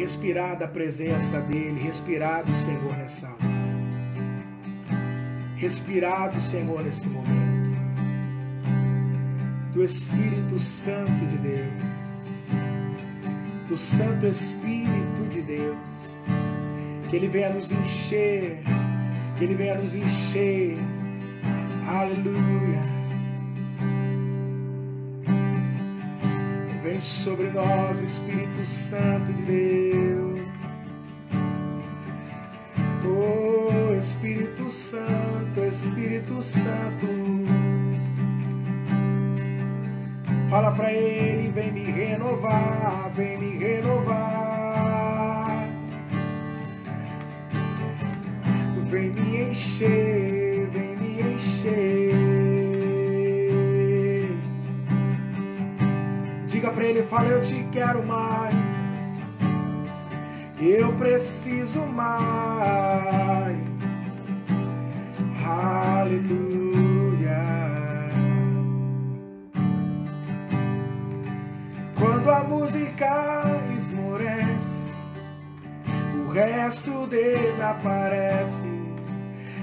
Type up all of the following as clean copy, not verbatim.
respirar da presença dEle, respirar do Senhor nessa hora. Respirar do Senhor nesse momento. Do Espírito Santo de Deus. Do Santo Espírito de Deus. Que Ele venha nos encher. Que Ele venha nos encher. Aleluia. Vem sobre nós, Espírito Santo de Deus. Oh, Espírito Santo, Espírito Santo. Fala pra Ele, vem me renovar, vem me renovar. Vem me encher, vem me encher. Diga pra Ele, fala, eu te quero mais. Eu preciso mais. Aleluia. Quando a música esmorece, o resto desaparece.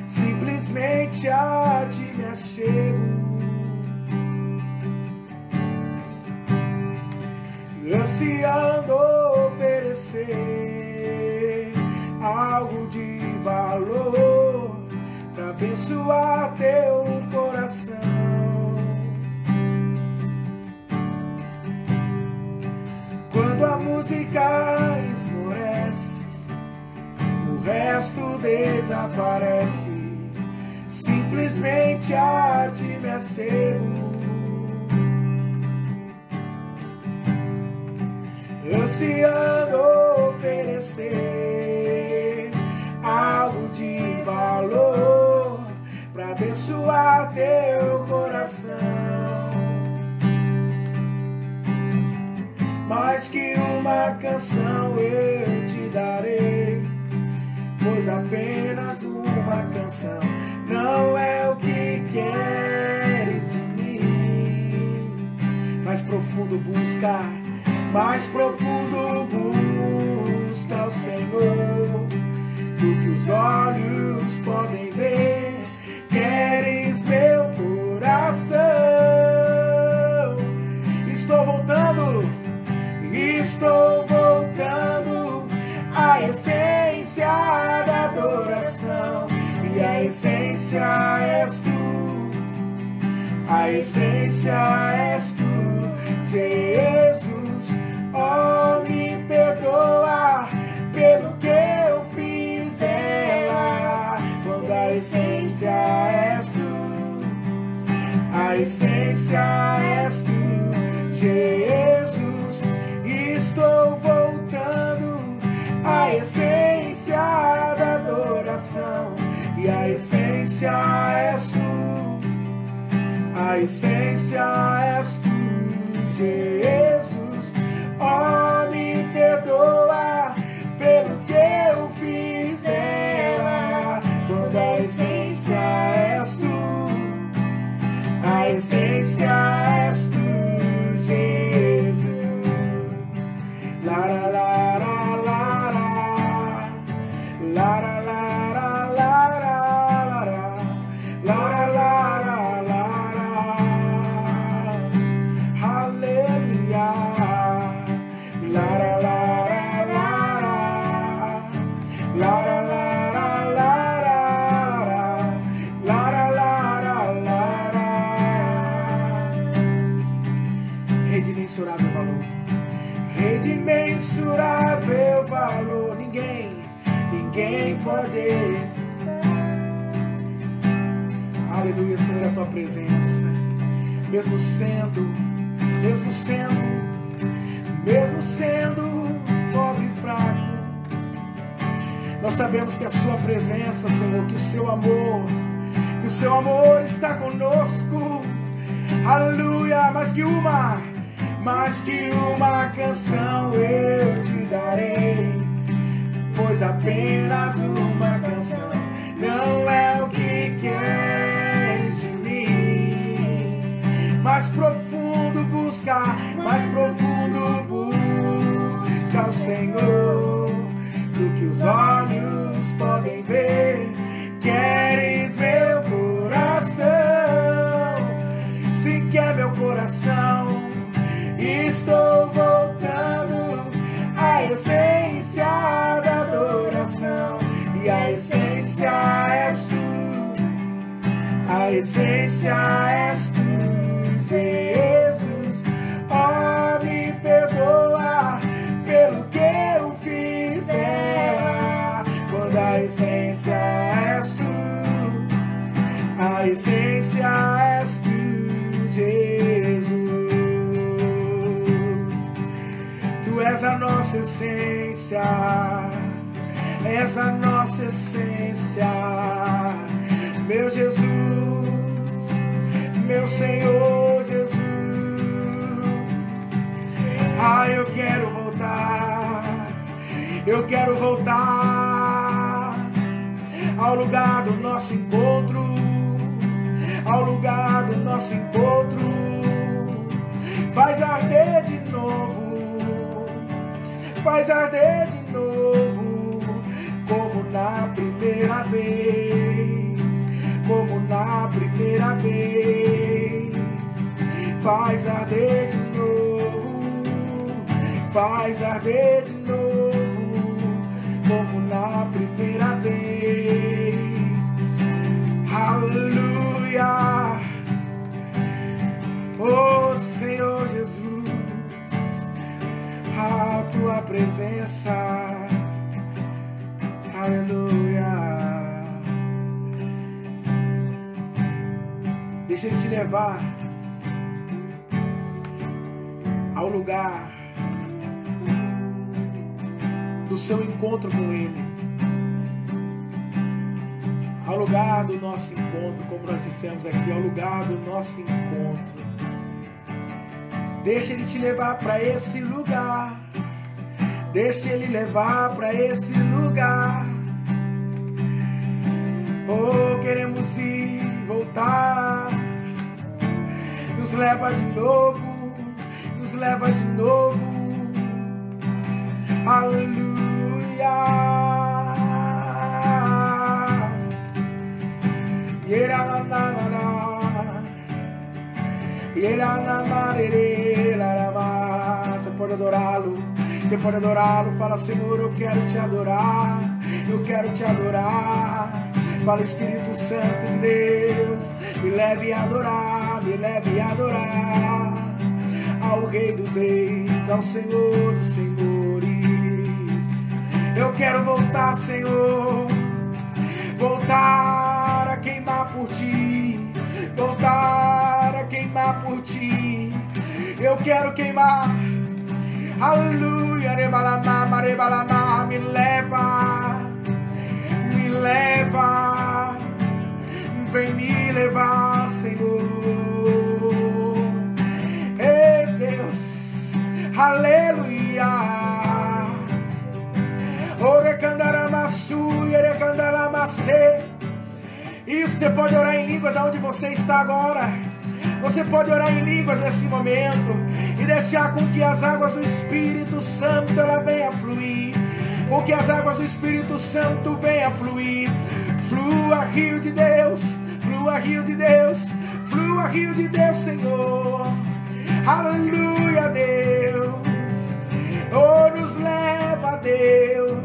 Simplesmente a ti me achego. Ansiando oferecer algo de valor para abençoar teu coração. Quando a música esmorece, o resto desaparece. Simplesmente a ti me achego. Ansiando oferecer algo de valor para abençoar teu coração. Mais que uma canção eu te darei, pois apenas uma canção não é o que queres de mim. Mais profundo buscar, mais profundo busca o Senhor, do que os olhos podem ver. Queres meu coração. Estou voltando à essência da adoração. E a essência és tu, a essência és tu, Jesus. Oh, me perdoa pelo que eu fiz dela, quando a essência és tu, a essência és tu, Jesus. Estou voltando à essência da adoração, e a essência és tu, a essência és tu, Jesus. Oh, me perdoa pelo que eu fiz dela, quando a essência és tu, a essência és tu, Jesus. La la la la la la la la la la la. Hallelujah. La la la la la la la la. Rede imensurável valor, rede imensurável valor. Ninguém pode. Aleluia, Senhor, a tua presença, mesmo sendo pobre e fraco, nós sabemos que a sua presença, Senhor, que o seu amor está conosco. Aleluia, mais que uma canção eu te darei, pois apenas uma canção não é o que queres de mim. Mais profundo buscar o Senhor, isso que os olhos podem ver. Queres meu coração, se quer meu coração, estou voltando à essência da adoração. E a essência és tu, a essência és tu, Jesus. Oh, me perdoa pelo que eu fiz dela, quando a essência és tu, a essência és tu, Jesus. Tu és a nossa essência, és a nossa essência, meu Jesus, meu Senhor Jesus. Ah, eu quero voltar ao lugar do nosso encontro, ao lugar do nosso encontro. Faz arder de novo, faz arder de novo, como na primeira vez, como na primeira vez. Faz arder de novo, faz arder de novo, como na primeira vez. Aleluia, oh Senhor Jesus, a tua presença. Aleluia. Deixa Ele te levar ao lugar do seu encontro com Ele, ao lugar do nosso encontro, como nós dissemos aqui, ao lugar do nosso encontro. Deixa Ele te levar para esse lugar, deixa Ele levar para esse lugar. Oh, queremos ir, voltar, nos leva de novo, nos leva de novo. Aleluia. Você pode adorá-lo, você pode adorá-lo. Fala, Senhor, eu quero te adorar, eu quero te adorar. Fala, Espírito Santo de Deus, me leve a adorar, me leve a adorar ao Rei dos Reis, ao Senhor dos Senhores. Eu quero voltar, Senhor, voltar a queimar por Ti, voltar a queimar por Ti. Eu quero queimar, aleluia, me leva, me leva, vem me levar, Senhor. Ei, Deus, aleluia. Isso, você pode orar em línguas aonde você está agora. Você pode orar em línguas nesse momento e deixar com que as águas do Espírito Santo ela venha fluir, com que as águas do Espírito Santo venha fluir. Flua, rio de Deus, flua, rio de Deus, flua, rio de Deus, Senhor. Aleluia, Deus. Oh, nos leva, Deus.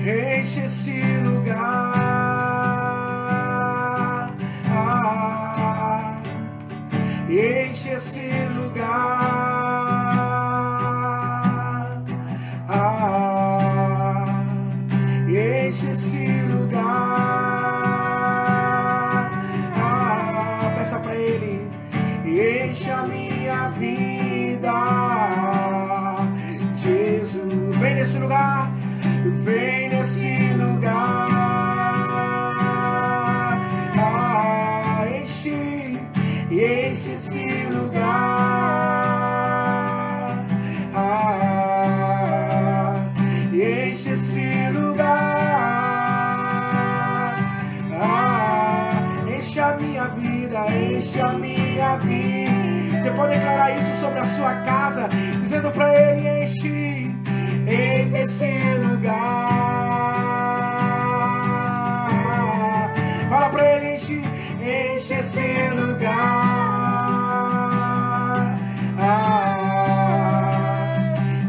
Enche esse lugar, enche esse lugar, enche esse lugar. Peça pra Ele, enche a minha vida, Jesus. Vem nesse lugar, vem nesse lugar. Enche, enche esse lugar. Enche esse lugar. Enche a minha vida, enche a minha vida. Você pode declarar isso sobre a sua casa, dizendo para Ele: enche esse lugar. Fala para Ele: enche esse lugar.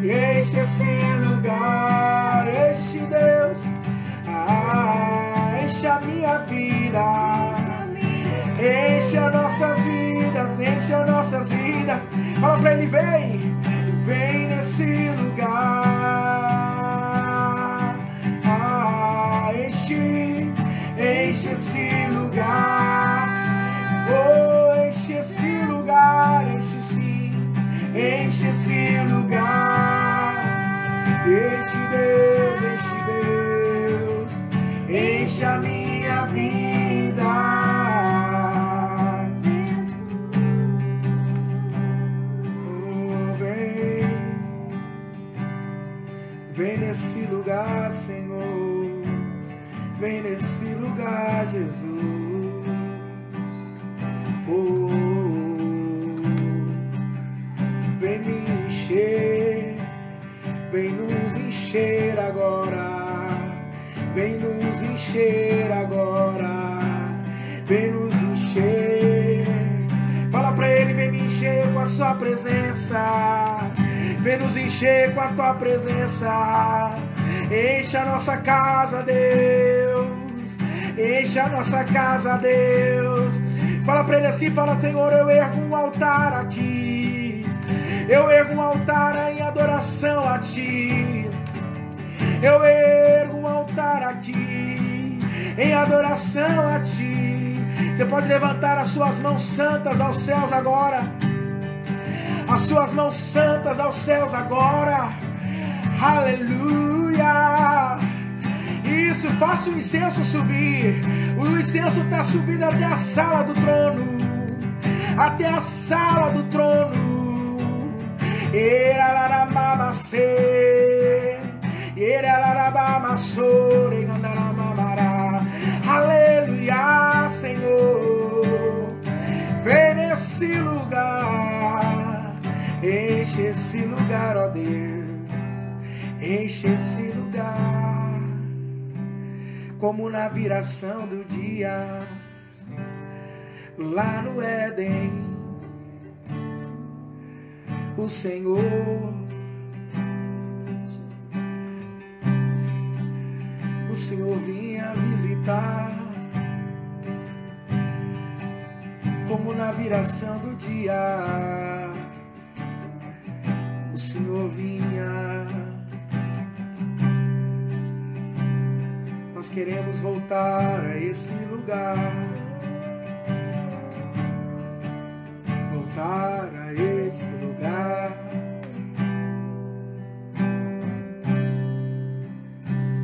Enche esse lugar, enche Deus. Enche a minha vida, enche as nossas vidas, enche as nossas vidas. Fala pra Ele: vem nesse lugar. Enche esse lugar. Oh, enche esse lugar, enche sim, enche esse lugar. Enche Deus, enche a minha vida. Oh, vem nesse lugar, Senhor. Vem nesse lugar, Jesus. Oh, vem me encher, vem nos encher agora. Vem nos encher agora, vem nos encher. Fala pra Ele: vem me encher com a sua presença, vem nos encher com a tua presença. Enche a nossa casa, Deus, enche a nossa casa, Deus. Fala pra Ele assim, fala: Senhor, eu ergo um altar aqui, eu ergo um altar em adoração a Ti. Eu ergo um altar aqui em adoração a Ti. Você pode levantar as suas mãos santas aos céus agora. As suas mãos santas aos céus agora. Aleluia. Isso, faça o incenso subir. O incenso está subindo até a sala do trono. Até a sala do trono. Aleluia, Senhor. Vem nesse lugar. Enche esse lugar, ó Deus. Enche esse lugar. Como na viração do dia, lá no Éden, o Senhor vinha visitar. Como na viração do dia, o Senhor vinha. Nós queremos voltar a esse lugar, voltar a esse lugar,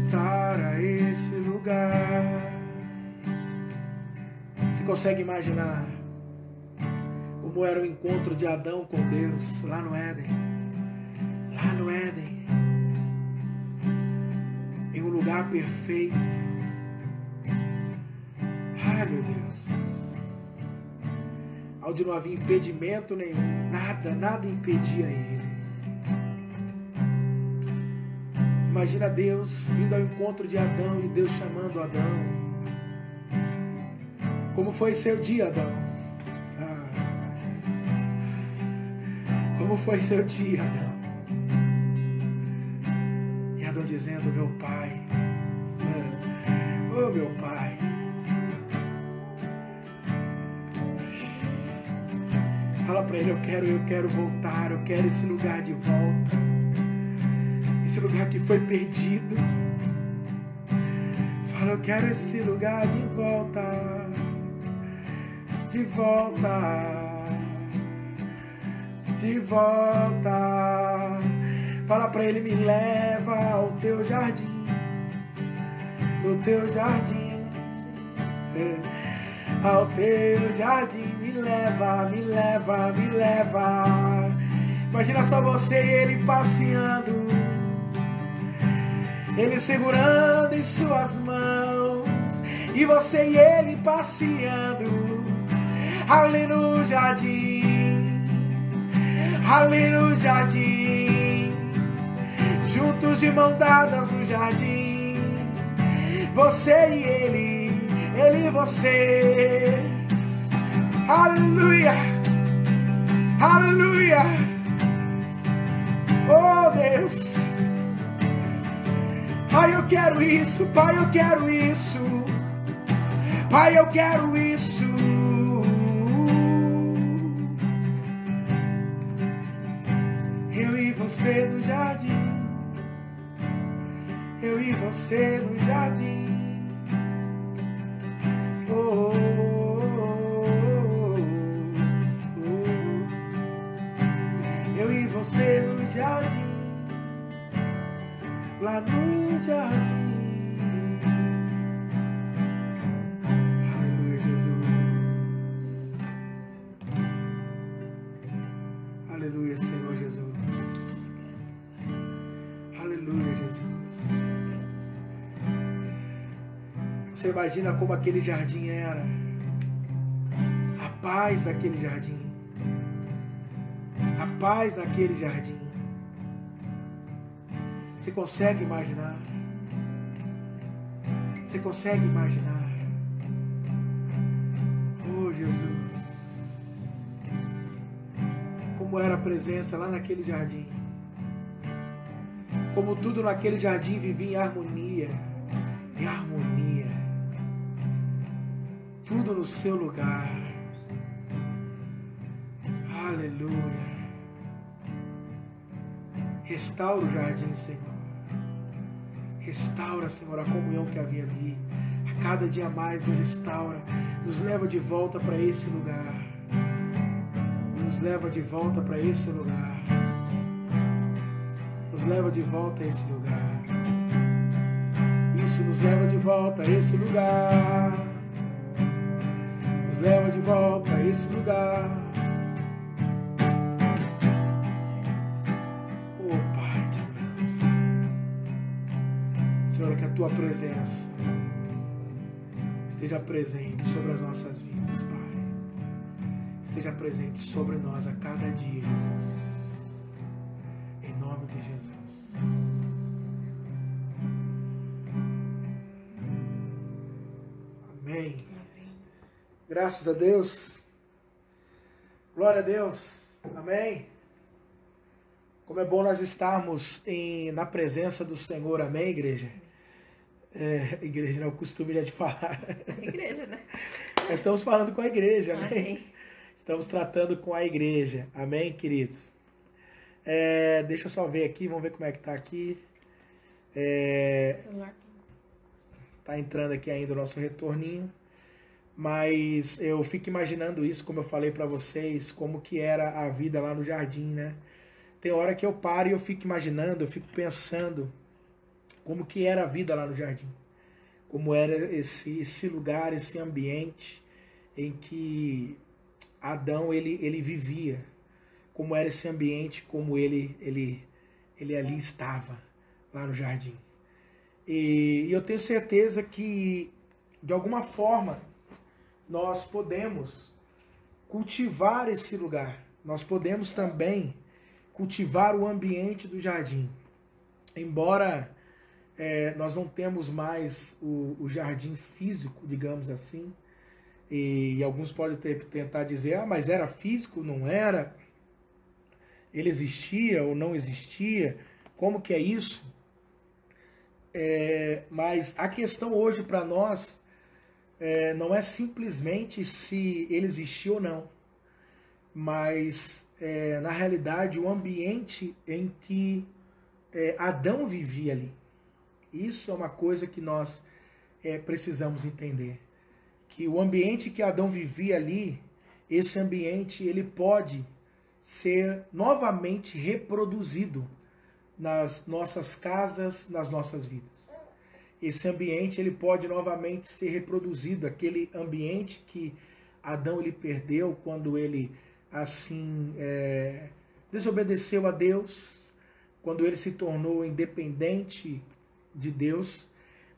voltar a esse lugar. Você consegue imaginar como era o encontro de Adão com Deus lá no Éden? Lá no Éden, em um lugar perfeito. Ai, meu Deus, onde não havia impedimento nenhum, nada impedia ele. Imagina Deus vindo ao encontro de Adão e Deus chamando Adão. Como foi seu dia, Adão? Como foi seu dia, Adão? E Adão dizendo: meu pai, oh meu pai. Fala para ele: eu quero voltar, eu quero esse lugar de volta, esse lugar que foi perdido. Fala: eu quero esse lugar de volta, de volta, de volta. Fala para ele: me leva ao teu jardim, no teu jardim, ao teu jardim. Me leva, me leva, me leva. Imagina só você e ele passeando, ele segurando em suas mãos, e você e ele passeando ali no jardim. ali no jardim, juntos de mão dadas no jardim, você e ele e você. Aleluia, aleluia. Oh Deus, Pai, eu quero isso, Pai, eu quero isso, Pai, eu quero isso. Eu e você no jardim, eu e você no jardim. Oh, oh, oh, oh. Eu e você no jardim, lá no jardim. Aleluia, Jesus. Aleluia, Senhor Jesus. Aleluia, Jesus. Você imagina como aquele jardim era, a paz daquele jardim, a paz daquele jardim. Você consegue imaginar? Você consegue imaginar? Oh, Jesus! Como era a presença lá naquele jardim. Como tudo naquele jardim vivia em harmonia. Em harmonia. Tudo no seu lugar. Aleluia. Restaura o jardim, Senhor. Restaura, Senhor, a comunhão que havia ali. A cada dia mais nos restaura. Nos leva de volta para esse lugar. Nos leva de volta para esse lugar. Nos leva de volta a esse lugar. Isso nos leva de volta a esse lugar. Nos leva de volta a esse lugar. Oh Pai, te adoramos. Senhor, que a Tua presença esteja presente sobre as nossas vidas, Pai. Esteja presente sobre nós a cada dia, Jesus. Em nome de Jesus. Amém. Graças a Deus. Glória a Deus. Amém. Como é bom nós estarmos na presença do Senhor. Amém, igreja? Igreja não é o costume já de falar. Igreja, né? Nós estamos falando com a igreja. Amém. Amém. Estamos tratando com a igreja. Amém, queridos? Deixa eu só ver aqui. Vamos ver como é que está aqui. Celular. Tá entrando aqui ainda o nosso retorninho. Mas eu fico imaginando isso, como eu falei para vocês, como que era a vida lá no jardim, né? Tem hora que eu paro e eu fico imaginando, eu fico pensando como que era a vida lá no jardim. Como era esse lugar, esse ambiente em que Adão ele vivia. Como era esse ambiente, como ele ali estava, lá no jardim. E eu tenho certeza que, de alguma forma, nós podemos cultivar esse lugar. Nós podemos também cultivar o ambiente do jardim. Embora nós não temos mais o jardim físico, digamos assim, e alguns podem tentar dizer, mas era físico, não era? Ele existia ou não existia? Como que é isso? Mas a questão hoje para nós não é simplesmente se ele existiu ou não, mas na realidade o ambiente em que Adão vivia ali. Isso é uma coisa que nós precisamos entender, que o ambiente que Adão vivia ali, esse ambiente ele pode ser novamente reproduzido nas nossas casas, nas nossas vidas. Esse ambiente ele pode novamente ser reproduzido, aquele ambiente que Adão ele perdeu quando ele assim desobedeceu a Deus, quando ele se tornou independente de Deus.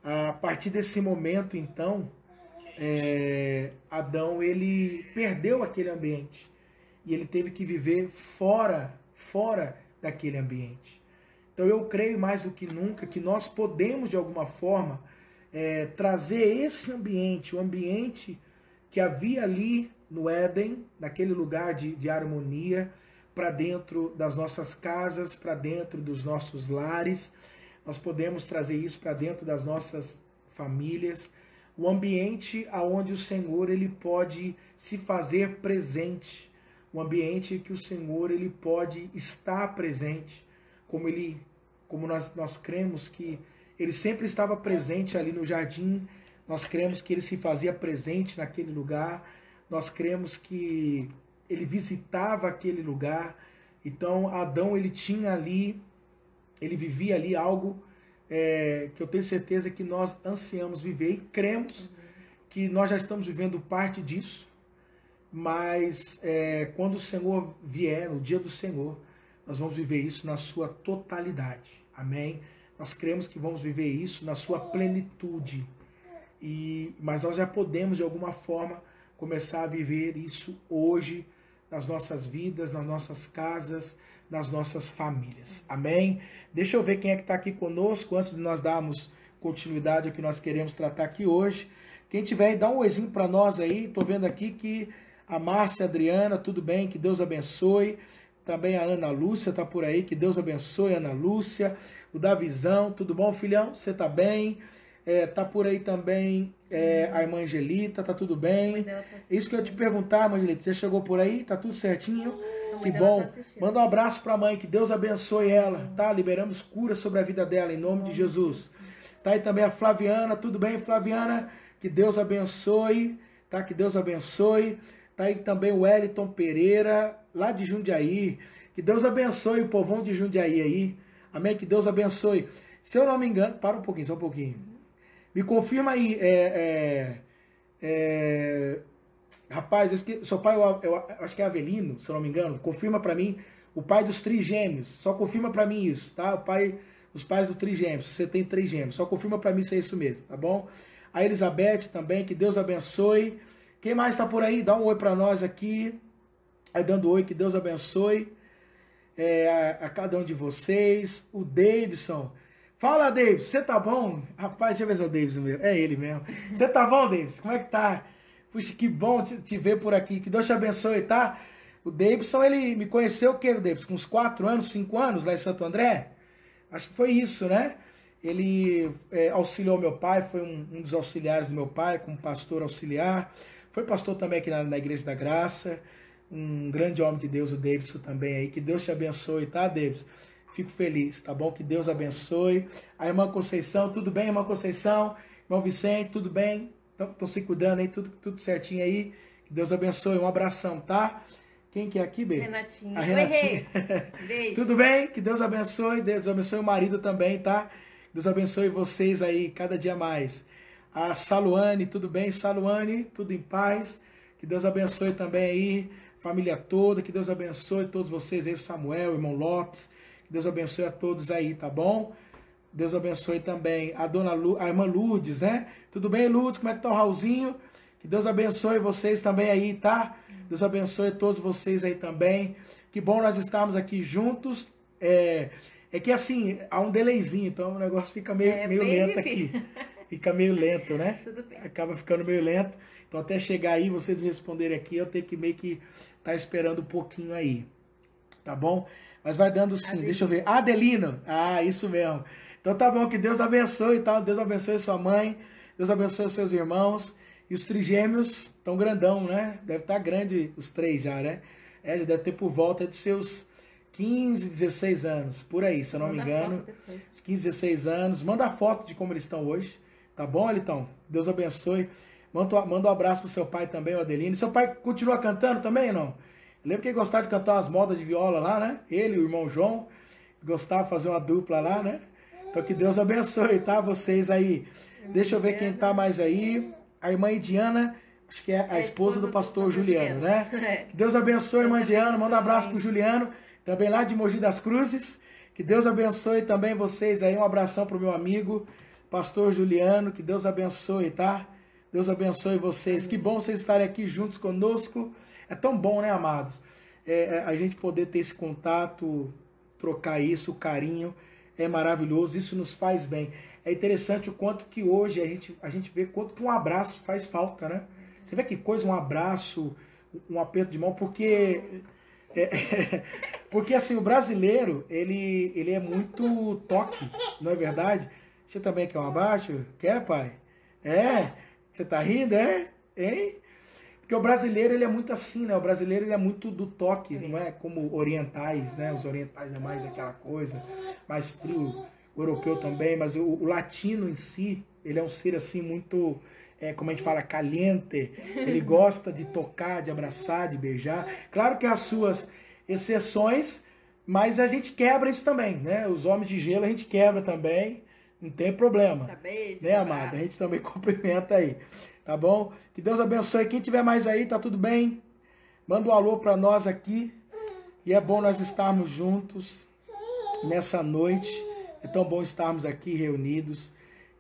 A partir desse momento, então, Adão ele perdeu aquele ambiente. e ele teve que viver fora daquele ambiente. Então eu creio mais do que nunca que nós podemos, de alguma forma, trazer esse ambiente, o ambiente que havia ali no Éden, naquele lugar de harmonia, para dentro das nossas casas, para dentro dos nossos lares. Nós podemos trazer isso para dentro das nossas famílias, o ambiente onde o Senhor ele pode se fazer presente, o ambiente que o Senhor ele pode estar presente, como nós cremos que ele sempre estava presente ali no jardim, nós cremos que ele se fazia presente naquele lugar, nós cremos que ele visitava aquele lugar. Então Adão ele tinha ali, ele vivia ali algo que eu tenho certeza que nós ansiamos viver e cremos que nós já estamos vivendo parte disso, mas quando o Senhor vier, no dia do Senhor, nós vamos viver isso na sua totalidade, amém? Nós cremos que vamos viver isso na sua plenitude, mas nós já podemos de alguma forma começar a viver isso hoje, nas nossas vidas, nas nossas casas, nas nossas famílias. Amém? Deixa eu ver quem é que está aqui conosco, antes de nós darmos continuidade ao que nós queremos tratar aqui hoje. Quem tiver aí, dá um oizinho para nós aí. Estou vendo aqui que a Márcia Adriana, tudo bem? Que Deus abençoe. Também a Ana Lúcia está por aí. Que Deus abençoe, Ana Lúcia. O Davizão, tudo bom, filhão? Você está bem? Tá por aí também a irmã Angelita, tá tudo bem? Isso que eu ia te perguntar, irmã Angelita, já chegou por aí? Tá tudo certinho? Que bom. Manda um abraço para a mãe, que Deus abençoe ela, tá? Liberamos cura sobre a vida dela, em nome de Jesus. Tá aí também a Flaviana, tudo bem, Flaviana? Que Deus abençoe, tá? Que Deus abençoe. Tá aí também o Wellington Pereira, lá de Jundiaí. Que Deus abençoe o povão de Jundiaí aí. Amém? Que Deus abençoe. Se eu não me engano, para um pouquinho, só um pouquinho. Me confirma aí, rapaz, seu pai, eu acho que é Avelino, se eu não me engano, confirma para mim, o pai dos trigêmeos, só confirma para mim isso, tá? Os pais dos trigêmeos, você tem trigêmeos, só confirma para mim se é isso mesmo, tá bom? A Elizabeth também, que Deus abençoe. Quem mais está por aí? Dá um oi para nós aqui, aí dando oi, que Deus abençoe a cada um de vocês. O Davidson. Fala, Davis, você tá bom? Rapaz, deixa eu ver se é o Davis mesmo. É ele mesmo. Você tá bom, Davis? Como é que tá? Puxa, que bom te ver por aqui. Que Deus te abençoe, tá? O Davidson, ele me conheceu o quê, o Davis? Com uns 4 anos, 5 anos, lá em Santo André? Acho que foi isso, né? Ele auxiliou meu pai, foi um dos auxiliares do meu pai, como pastor auxiliar. Foi pastor também aqui na Igreja da Graça. Um grande homem de Deus, o Davidson também aí. Que Deus te abençoe, tá, Davidson? Fico feliz, tá bom? Que Deus abençoe. A irmã Conceição, tudo bem, irmã Conceição? Irmão Vicente, tudo bem? Estão se cuidando aí, tudo certinho aí. Que Deus abençoe, um abração, tá? Quem que é aqui, Bê? Renatinha. A Renatinha. Beijo. Tudo bem? Que Deus abençoe o marido também, tá? Deus abençoe vocês aí, cada dia mais. A Saluane, tudo bem? Saluane, tudo em paz. Que Deus abençoe também aí, família toda. Que Deus abençoe todos vocês aí, Samuel, irmão Lopes. Que Deus abençoe a todos aí, tá bom? Deus abençoe também a irmã Lourdes, né? Tudo bem, Lourdes? Como é que tá o Raulzinho? Que Deus abençoe vocês também aí, tá? Deus abençoe todos vocês aí também. Que bom nós estarmos aqui juntos. É que assim, há um delayzinho, então o negócio fica meio lento aqui. Fica meio lento, né? Tudo bem. Acaba ficando meio lento. Então até chegar aí, vocês me responderem aqui, eu tenho que meio que estar esperando um pouquinho aí. Tá bom? Mas vai dando sim. Adelino. Deixa eu ver. Adelino. Ah, isso mesmo. Então tá bom, que Deus abençoe, tá? Deus abençoe sua mãe. Deus abençoe os seus irmãos. E os trigêmeos estão grandão, né? Deve estar grande os 3 já, né? Já deve ter por volta dos seus 15, 16 anos. Por aí, se eu não me engano. Os 15, 16 anos. Manda a foto de como eles estão hoje. Tá bom, Elitão? Deus abençoe. Manda um abraço pro seu pai também, o Adelino. Seu pai continua cantando também ou não? Eu lembro que ele gostava de cantar umas modas de viola lá, né? Ele e o irmão João gostavam de fazer uma dupla lá, né? Então que Deus abençoe, tá? Vocês aí. Deixa eu ver quem tá mais aí. A irmã Diana, acho que é a esposa do pastor Juliano, né? Que Deus abençoe, irmã Diana. Manda um abraço pro Juliano, também lá de Mogi das Cruzes. Que Deus abençoe também vocês aí. Um abração pro meu amigo, pastor Juliano. Que Deus abençoe, tá? Deus abençoe vocês. Que bom vocês estarem aqui juntos conosco. É tão bom, né, amados? a gente poder ter esse contato, trocar isso, o carinho, é maravilhoso, isso nos faz bem. É interessante o quanto que hoje a gente vê quanto que um abraço faz falta, né? Você vê que coisa, um abraço, um aperto de mão, porque porque assim, o brasileiro, ele é muito toque, não é verdade? Você também quer um abraço? Quer, pai? É? Você tá rindo, é? Hein? Porque o brasileiro, ele é muito assim, né? O brasileiro, ele é muito do toque, não é como orientais, né? Os orientais é mais aquela coisa, mais frio. O europeu também, mas o latino em si, ele é um ser assim muito, como a gente fala, caliente. Ele gosta de tocar, de abraçar, de beijar. Claro que há as suas exceções, mas a gente quebra isso também, né? Os homens de gelo a gente quebra também, não tem problema. Tá, beijo, Né, amado? A gente também cumprimenta aí. Tá bom? Que Deus abençoe. Quem tiver mais aí, tá tudo bem? Manda um alô para nós aqui. E é bom nós estarmos juntos nessa noite. É tão bom estarmos aqui reunidos.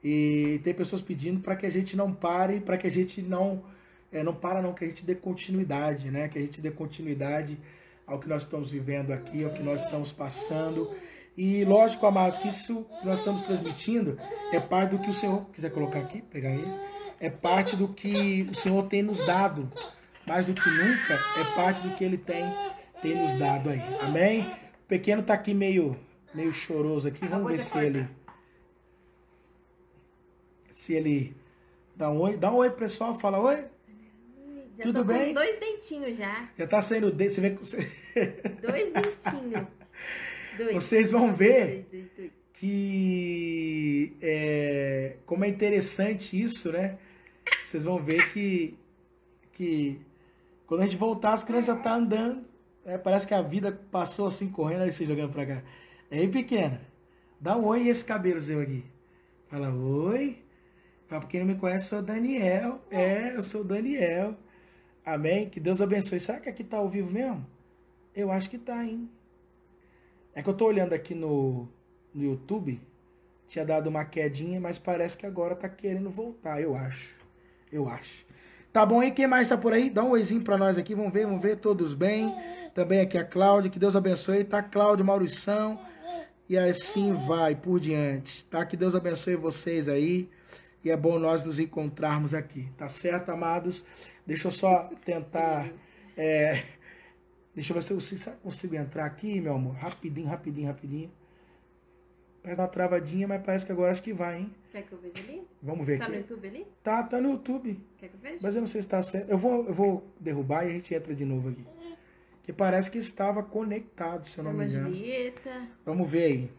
E tem pessoas pedindo para que a gente não pare, para que a gente não que a gente dê continuidade, né? Que a gente dê continuidade ao que nós estamos vivendo aqui, ao que nós estamos passando. E lógico, amados, que isso que nós estamos transmitindo é parte do que o Senhor quiser colocar aqui, pegar aí. É parte do que o Senhor tem nos dado. Mais do que nunca, é parte do que Ele tem nos dado aí. Amém? O pequeno tá aqui meio choroso aqui. Vamos ver se ele dá um oi. Dá um oi, pessoal. Fala oi. Já tudo tô bem? Com 2 dentinhos já. Já tá saindo o dedo. Você vê que 2 dentinhos. Vocês vão ver que como é interessante isso, né? Vocês vão ver que quando a gente voltar, as crianças já estão andando. Parece que a vida passou assim, correndo, aí se jogando pra cá. Ei, pequena, dá um oi e esse cabelo seu aqui. Fala, oi. Pra quem não me conhece, eu sou o Daniel. Eu sou o Daniel. Amém? Que Deus abençoe. Será que aqui tá ao vivo mesmo? Eu acho que tá, hein? É que eu tô olhando aqui no YouTube. Tinha dado uma quedinha, mas parece que agora tá querendo voltar, eu acho. Tá bom, e quem mais tá por aí? Dá um oizinho pra nós aqui, vamos ver, todos bem. Também aqui a Cláudia, que Deus abençoe. Tá Cláudia, Maurição, e assim vai por diante, tá? Que Deus abençoe vocês aí, e é bom nós nos encontrarmos aqui, tá certo, amados? Deixa eu só tentar, deixa eu ver se eu consigo entrar aqui, meu amor, rapidinho. Parece uma travadinha, mas parece que agora acho que vai, hein? Quer que eu veja ali? Vamos ver aqui. Tá no YouTube ali? Tá no YouTube. Quer que eu veja? Mas eu não sei se tá certo. Eu vou derrubar e a gente entra de novo aqui. Que parece que estava conectado, se eu não me engano. Julieta. Vamos ver aí.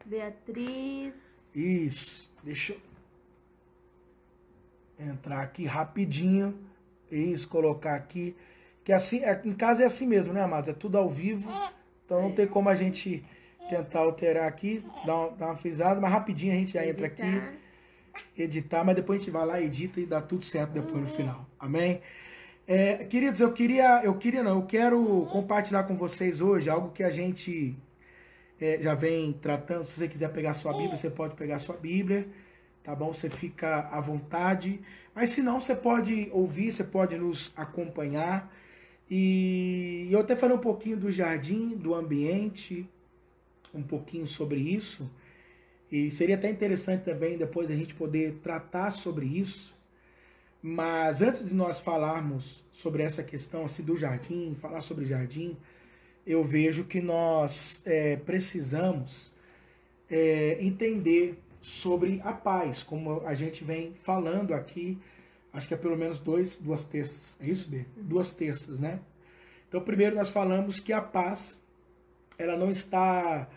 Beatriz. Isso. Deixa eu entrar aqui rapidinho. Isso, colocar aqui. Que assim, em casa é assim mesmo, né, amados? É tudo ao vivo. Então não tem como a gente tentar alterar aqui, dar uma frisada, mas rapidinho a gente já entra aqui, editar, mas depois a gente vai lá, edita e dá tudo certo depois no final. Amém? Queridos, eu quero compartilhar com vocês hoje algo que a gente já vem tratando. Se você quiser pegar sua Bíblia, você pode pegar sua Bíblia, tá bom? Você fica à vontade. Mas se não, você pode ouvir, você pode nos acompanhar. E eu até falei um pouquinho do jardim, do ambiente, um pouquinho sobre isso, e seria até interessante também depois a gente poder tratar sobre isso, mas antes de nós falarmos sobre essa questão assim, do jardim, falar sobre jardim, eu vejo que nós precisamos entender sobre a paz, como a gente vem falando aqui, acho que é pelo menos duas terças, é isso, B? 2 terças, né? Então primeiro nós falamos que a paz, ela não está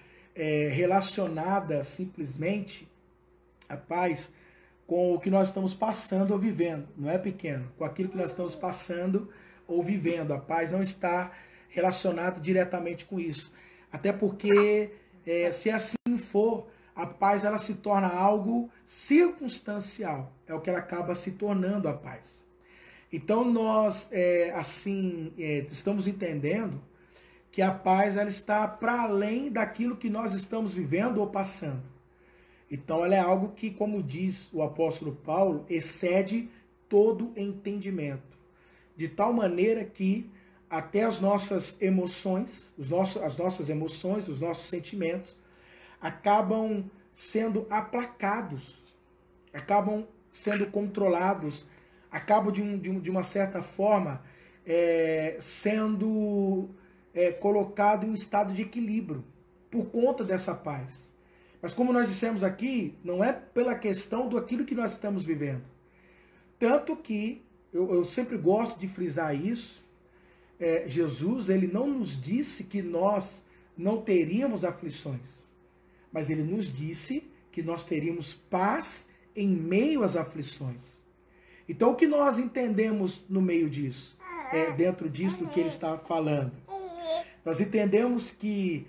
relacionada simplesmente, a paz, com o que nós estamos passando ou vivendo, não é, pequeno? Com aquilo que nós estamos passando ou vivendo. A paz não está relacionada diretamente com isso. Até porque, se assim for, a paz ela se torna algo circunstancial. É o que ela acaba se tornando a paz. Então nós, estamos entendendo que a paz ela está para além daquilo que nós estamos vivendo ou passando. Então ela é algo que, como diz o apóstolo Paulo, excede todo entendimento. De tal maneira que até as nossas emoções, as nossas emoções, os nossos sentimentos, acabam sendo aplacados, acabam sendo controlados, acabam de uma certa forma sendo colocado em um estado de equilíbrio por conta dessa paz. Mas como nós dissemos aqui, não é pela questão do aquilo que nós estamos vivendo. Tanto que, eu sempre gosto de frisar isso, Jesus, ele não nos disse que nós não teríamos aflições, mas ele nos disse que nós teríamos paz em meio às aflições. Então, o que nós entendemos no meio disso? Dentro disso do que ele está falando. Nós entendemos que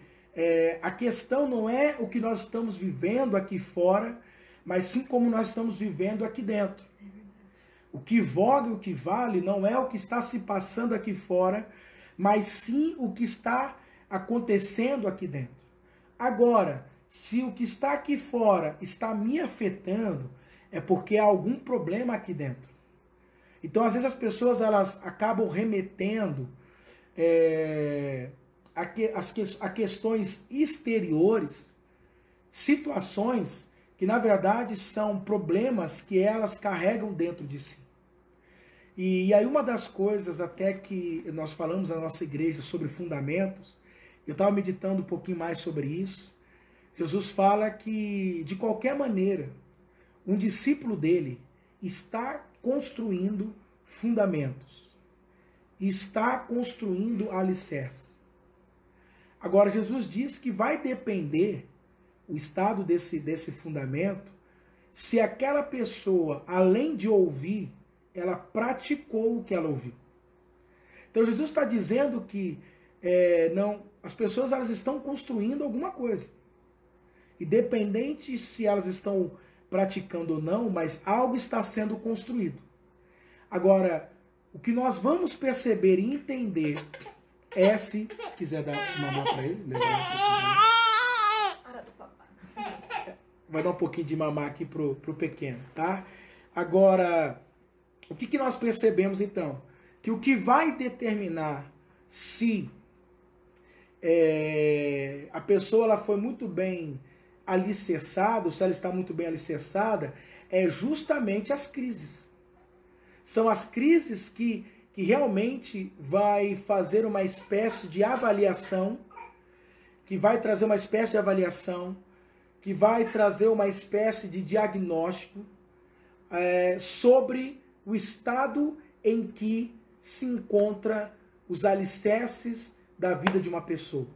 a questão não é o que nós estamos vivendo aqui fora, mas sim como nós estamos vivendo aqui dentro. O que voga e o que vale não é o que está se passando aqui fora, mas sim o que está acontecendo aqui dentro. Agora, se o que está aqui fora está me afetando, é porque há algum problema aqui dentro. Então, às vezes as pessoas elas acabam remetendo a questões exteriores, situações que na verdade são problemas que elas carregam dentro de si. E aí uma das coisas até que nós falamos na nossa igreja sobre fundamentos, eu estava meditando um pouquinho mais sobre isso. Jesus fala que, de qualquer maneira, um discípulo dele está construindo fundamentos, está construindo alicerce. Agora, Jesus diz que vai depender o estado desse fundamento se aquela pessoa, além de ouvir, ela praticou o que ela ouviu. Então, Jesus está dizendo que as pessoas elas estão construindo alguma coisa. Independente se elas estão praticando ou não, mas algo está sendo construído. Agora, o que nós vamos perceber e entender se quiser dar mamar para ele, vai dar um pouquinho de mamar aqui pro pequeno, tá? Agora, o que nós percebemos então? Que o que vai determinar se a pessoa ela foi muito bem alicerçada, ou se ela está muito bem alicerçada, é justamente as crises. São as crises que realmente vai fazer uma espécie de avaliação, que vai trazer uma espécie de avaliação, que vai trazer uma espécie de diagnóstico sobre o estado em que se encontra os alicerces da vida de uma pessoa.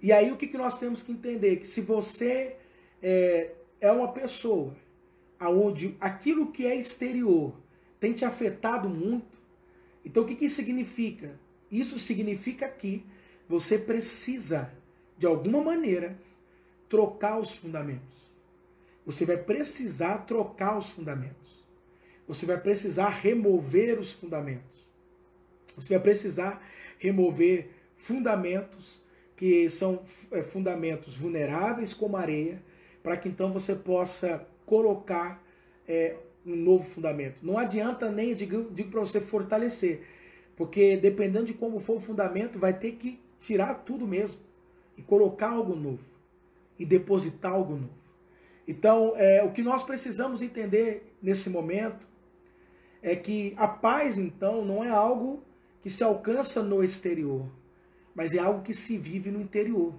E aí o que nós temos que entender? Que se você é uma pessoa onde aquilo que é exterior tem te afetado muito, então o que isso significa? Isso significa que você precisa, de alguma maneira, trocar os fundamentos. Você vai precisar trocar os fundamentos. Você vai precisar remover os fundamentos. Você vai precisar remover fundamentos que são fundamentos vulneráveis como areia, para que então você possa colocar um novo fundamento. Não adianta nem, digo para você fortalecer, porque dependendo de como for o fundamento, vai ter que tirar tudo mesmo e colocar algo novo e depositar algo novo. Então, o que nós precisamos entender nesse momento é que a paz, então, não é algo que se alcança no exterior, mas é algo que se vive no interior.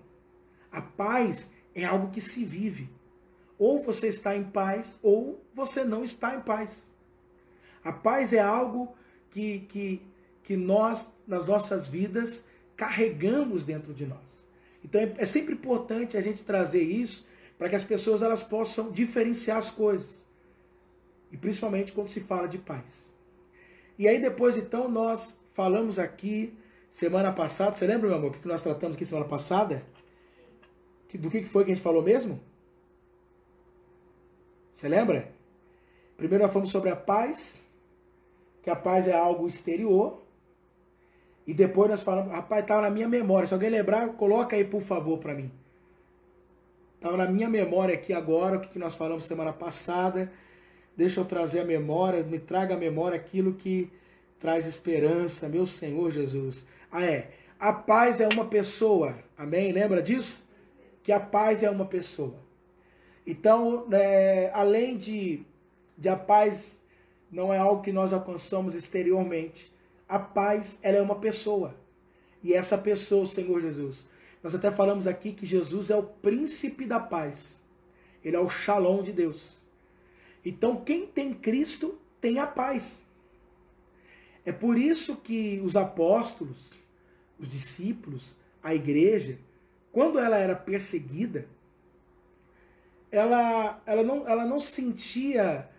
A paz é algo que se vive. Ou você está em paz, ou você não está em paz. A paz é algo que nós, nas nossas vidas, carregamos dentro de nós. Então é sempre importante a gente trazer isso para que as pessoas elas possam diferenciar as coisas. E principalmente quando se fala de paz. E aí depois, então, nós falamos aqui semana passada, você lembra, meu amor, o que nós tratamos aqui semana passada? Do que foi que a gente falou mesmo? Você lembra? Primeiro nós falamos sobre a paz, que a paz é algo exterior. E depois nós falamos, rapaz, estava na minha memória. Se alguém lembrar, coloca aí, por favor, para mim. Estava na minha memória aqui agora, o que nós falamos semana passada. Deixa eu trazer a memória, me traga a memória aquilo que traz esperança, meu Senhor Jesus. A paz é uma pessoa. Amém? Lembra disso? Que a paz é uma pessoa. Então, além de a paz não é algo que nós alcançamos exteriormente, a paz, ela é uma pessoa. E essa pessoa, o Senhor Jesus. Nós até falamos aqui que Jesus é o príncipe da paz. Ele é o Shalom de Deus. Então, quem tem Cristo tem a paz. É por isso que os apóstolos, os discípulos, a igreja, quando ela era perseguida, ela não sentia,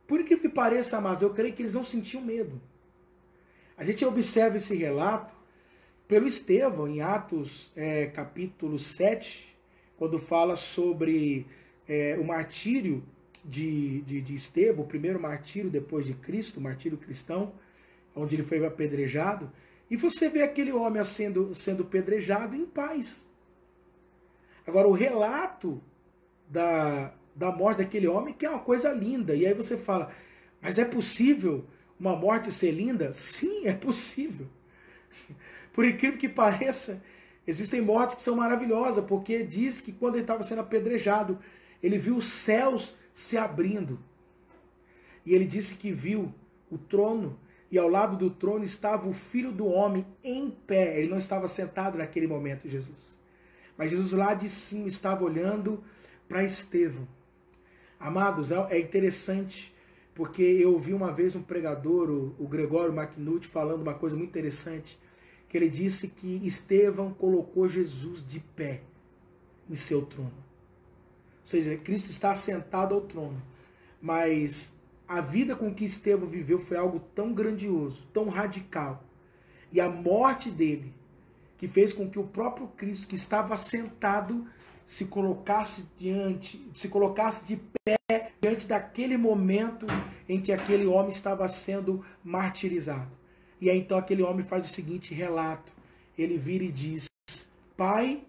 por incrível que pareça, amados, eu creio que eles não sentiam medo. A gente observa esse relato pelo Estevão, em Atos capítulo 7, quando fala sobre o martírio de Estevão, o primeiro martírio depois de Cristo, o martírio cristão, onde ele foi apedrejado, e você vê aquele homem sendo apedrejado em paz. Agora, o relato da morte daquele homem, que é uma coisa linda, e aí você fala, mas é possível uma morte ser linda? Sim, é possível. Por incrível que pareça, existem mortes que são maravilhosas, porque diz que quando ele estava sendo apedrejado, ele viu os céus se abrindo. E ele disse que viu o trono, e ao lado do trono estava o Filho do Homem em pé. Ele não estava sentado naquele momento, Jesus. Mas Jesus lá de cima estava olhando para Estevão. Amados, é interessante, porque eu ouvi uma vez um pregador, o Gregório McNulty, falando uma coisa muito interessante, que ele disse que Estevão colocou Jesus de pé em seu trono. Ou seja, Cristo está sentado ao trono. Mas a vida com que Estevão viveu foi algo tão grandioso, tão radical. E a morte dele, que fez com que o próprio Cristo, que estava sentado, se colocasse de pé diante daquele momento em que aquele homem estava sendo martirizado. E aí então aquele homem faz o seguinte relato. Ele vira e diz, Pai,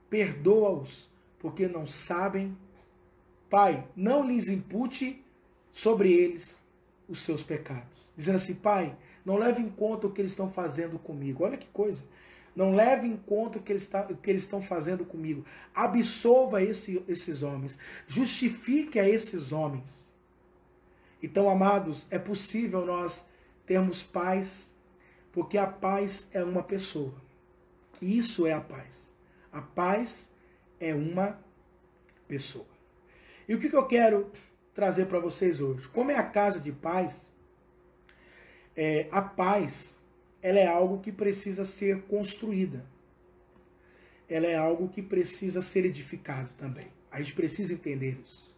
perdoa-os, porque não sabem. Pai, não lhes impute sobre eles os seus pecados. Dizendo assim, Pai, não leve em conta o que eles estão fazendo comigo. Olha que coisa. Não leve em conta o que eles estão fazendo comigo. Absolva esses homens. Justifique a esses homens. Então, amados, é possível nós termos paz, porque a paz é uma pessoa. Isso é a paz. A paz é uma pessoa. E o que eu quero trazer para vocês hoje? Como é a casa de paz, a paz, ela é algo que precisa ser construída. Ela é algo que precisa ser edificado também. A gente precisa entender isso.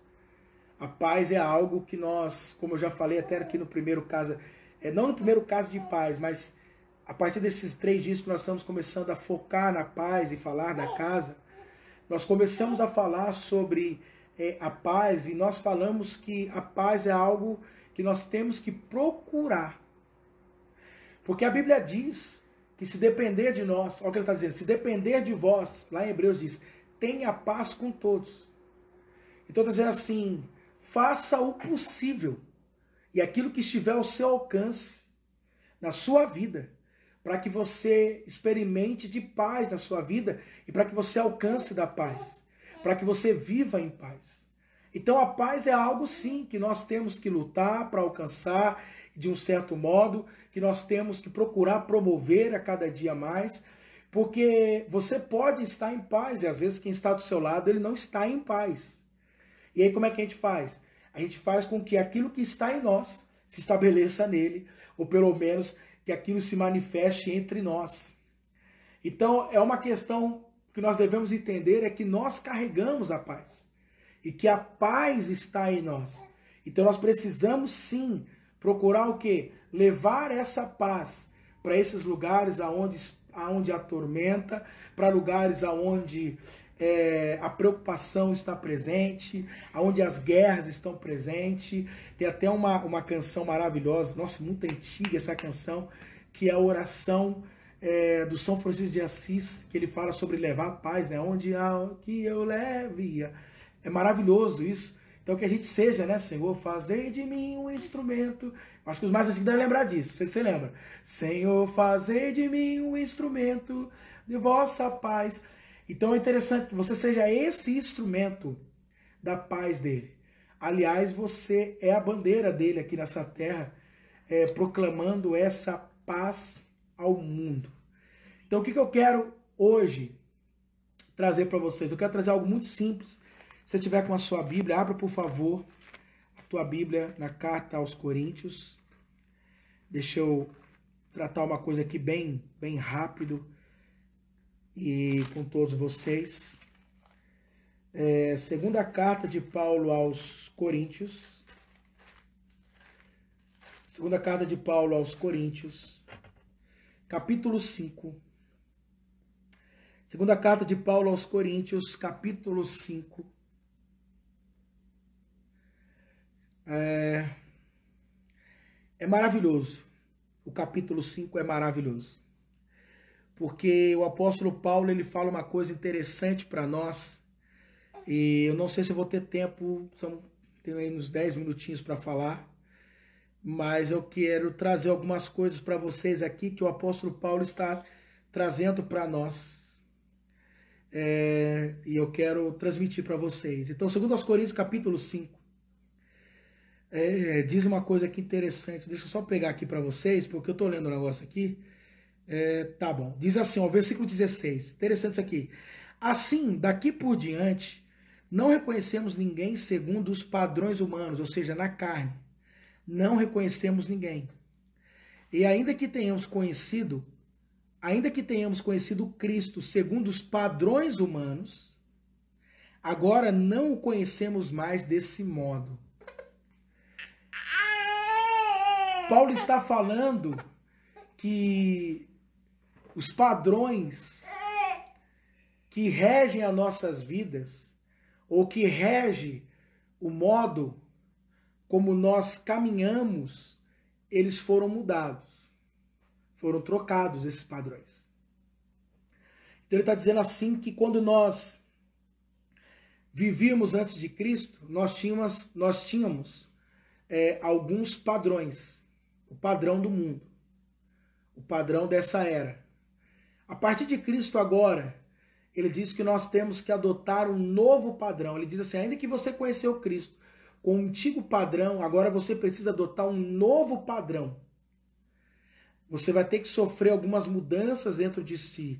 A paz é algo que nós, como eu já falei até aqui no primeiro caso, não no primeiro caso de paz, mas a partir desses 3 dias que nós estamos começando a focar na paz e falar da casa, nós começamos a falar sobre a paz e nós falamos que a paz é algo que nós temos que procurar. Porque a Bíblia diz que se depender de nós, olha o que ele está dizendo, se depender de vós, lá em Hebreus diz, tenha paz com todos. Então está dizendo assim, faça o possível e aquilo que estiver ao seu alcance na sua vida, para que você experimente de paz na sua vida e para que você alcance da paz, para que você viva em paz. Então a paz é algo sim que nós temos que lutar para alcançar de um certo modo, que nós temos que procurar promover a cada dia mais, porque você pode estar em paz e às vezes quem está do seu lado ele não está em paz. E aí como é que a gente faz? A gente faz com que aquilo que está em nós se estabeleça nele, ou pelo menos que aquilo se manifeste entre nós. Então é uma questão que nós devemos entender, é que nós carregamos a paz. E que a paz está em nós. Então nós precisamos sim procurar o quê? Levar essa paz para esses lugares aonde a tormenta, para lugares aonde a preocupação está presente, aonde as guerras estão presentes. Tem até uma canção maravilhosa, nossa, muito antiga essa canção, que é a oração do São Francisco de Assis, que ele fala sobre levar a paz, né? Onde há que eu leve. É maravilhoso isso, Então que a gente seja, né, Senhor, fazei de mim um instrumento. Acho que os mais antigos devem lembrar disso, não sei se você lembra. Senhor, fazei de mim um instrumento de vossa paz. Então é interessante que você seja esse instrumento da paz dele. Aliás, você é a bandeira dele aqui nessa terra, proclamando essa paz ao mundo. Então o que eu quero hoje trazer para vocês? Eu quero trazer algo muito simples. Se você tiver com a sua Bíblia, abra por favor a tua Bíblia na carta aos Coríntios. Deixa eu tratar uma coisa aqui bem rápido e com todos vocês. Segunda carta de Paulo aos Coríntios. Segunda carta de Paulo aos Coríntios, capítulo 5. Segunda carta de Paulo aos Coríntios, capítulo 5. É maravilhoso. O capítulo 5 é maravilhoso. Porque o apóstolo Paulo, ele fala uma coisa interessante para nós. E eu não sei se eu vou ter tempo, tenho aí uns 10 minutinhos para falar. Mas eu quero trazer algumas coisas para vocês aqui que o apóstolo Paulo está trazendo para nós. E eu quero transmitir para vocês. Então, segundo aos Coríntios, capítulo 5, diz uma coisa aqui interessante. Deixa eu só pegar aqui para vocês, porque eu estou lendo um negócio aqui. Tá bom. Diz assim, ó, versículo 16. Interessante isso aqui. Assim, daqui por diante, não reconhecemos ninguém segundo os padrões humanos, ou seja, na carne. Não reconhecemos ninguém. E ainda que tenhamos conhecido Cristo segundo os padrões humanos, agora não o conhecemos mais desse modo. Paulo está falando que os padrões que regem as nossas vidas, ou que rege o modo como nós caminhamos, eles foram mudados. Foram trocados esses padrões. Então ele está dizendo assim que quando nós vivíamos antes de Cristo, nós tínhamos alguns padrões. O padrão do mundo. O padrão dessa era. A partir de Cristo agora, ele diz que nós temos que adotar um novo padrão. Ele diz assim, ainda que você conheceu Cristo com o antigo padrão, agora você precisa adotar um novo padrão. Você vai ter que sofrer algumas mudanças dentro de si.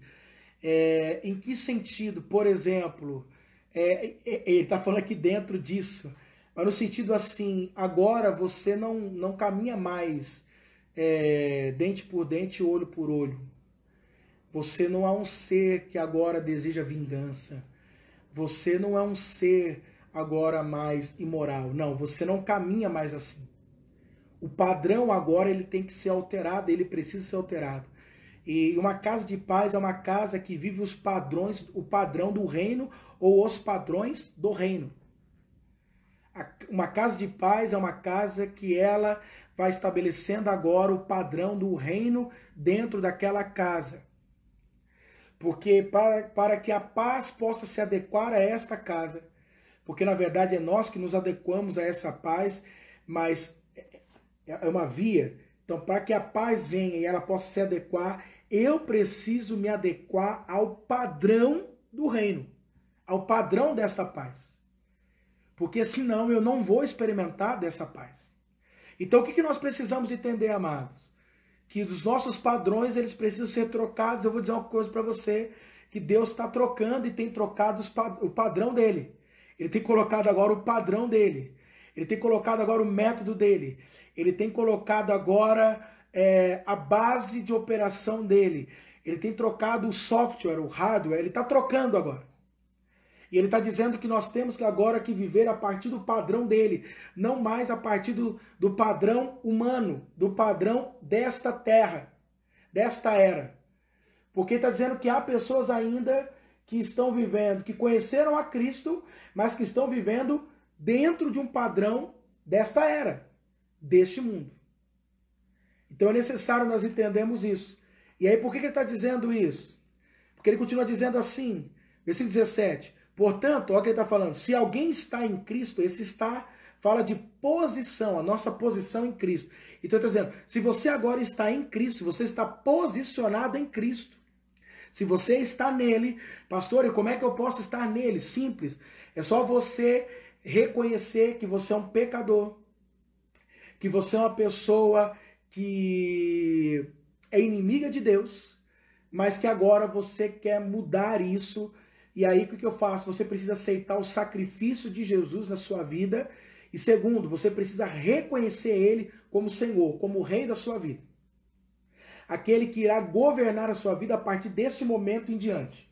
Em que sentido? Por exemplo, ele está falando aqui dentro disso, mas no sentido assim, agora você não caminha mais dente por dente, olho por olho. Você não é um ser que agora deseja vingança. Você não é um ser agora mais imoral. Não, você não caminha mais assim. O padrão agora ele tem que ser alterado, ele precisa ser alterado. E uma casa de paz é uma casa que vive os padrões, o padrão do reino ou os padrões do reino. Uma casa de paz é uma casa que ela vai estabelecendo agora o padrão do reino dentro daquela casa. Porque para que a paz possa se adequar a esta casa, porque na verdade é nós que nos adequamos a essa paz, mas é uma via. Então, para que a paz venha e ela possa se adequar, eu preciso me adequar ao padrão do reino, ao padrão desta paz. Porque senão eu não vou experimentar dessa paz. Então, o que nós precisamos entender, amados? Que os nossos padrões, eles precisam ser trocados. Eu vou dizer uma coisa para você, que Deus está trocando e tem trocado o padrão dele. Ele tem colocado agora o padrão dele. Ele tem colocado agora o método dele. Ele tem colocado agora a base de operação dele. Ele tem trocado o software, o hardware, ele está trocando agora. E ele está dizendo que nós temos que agora que viver a partir do padrão dele, não mais a partir do padrão humano, do padrão desta terra, desta era. Porque ele está dizendo que há pessoas ainda que estão vivendo, que conheceram a Cristo, mas que estão vivendo dentro de um padrão desta era, deste mundo. Então é necessário nós entendermos isso. E aí por que ele está dizendo isso? Porque ele continua dizendo assim, versículo 17, Portanto, olha o que ele está falando. Se alguém está em Cristo, esse está fala de posição, a nossa posição em Cristo. Então ele está dizendo, se você agora está em Cristo, você está posicionado em Cristo. Se você está nele, pastor, e como é que eu posso estar nele? Simples. É só você reconhecer que você é um pecador, que você é uma pessoa que é inimiga de Deus, mas que agora você quer mudar isso. E aí o que eu faço? Você precisa aceitar o sacrifício de Jesus na sua vida. E segundo, você precisa reconhecer ele como Senhor, como o rei da sua vida. Aquele que irá governar a sua vida a partir deste momento em diante.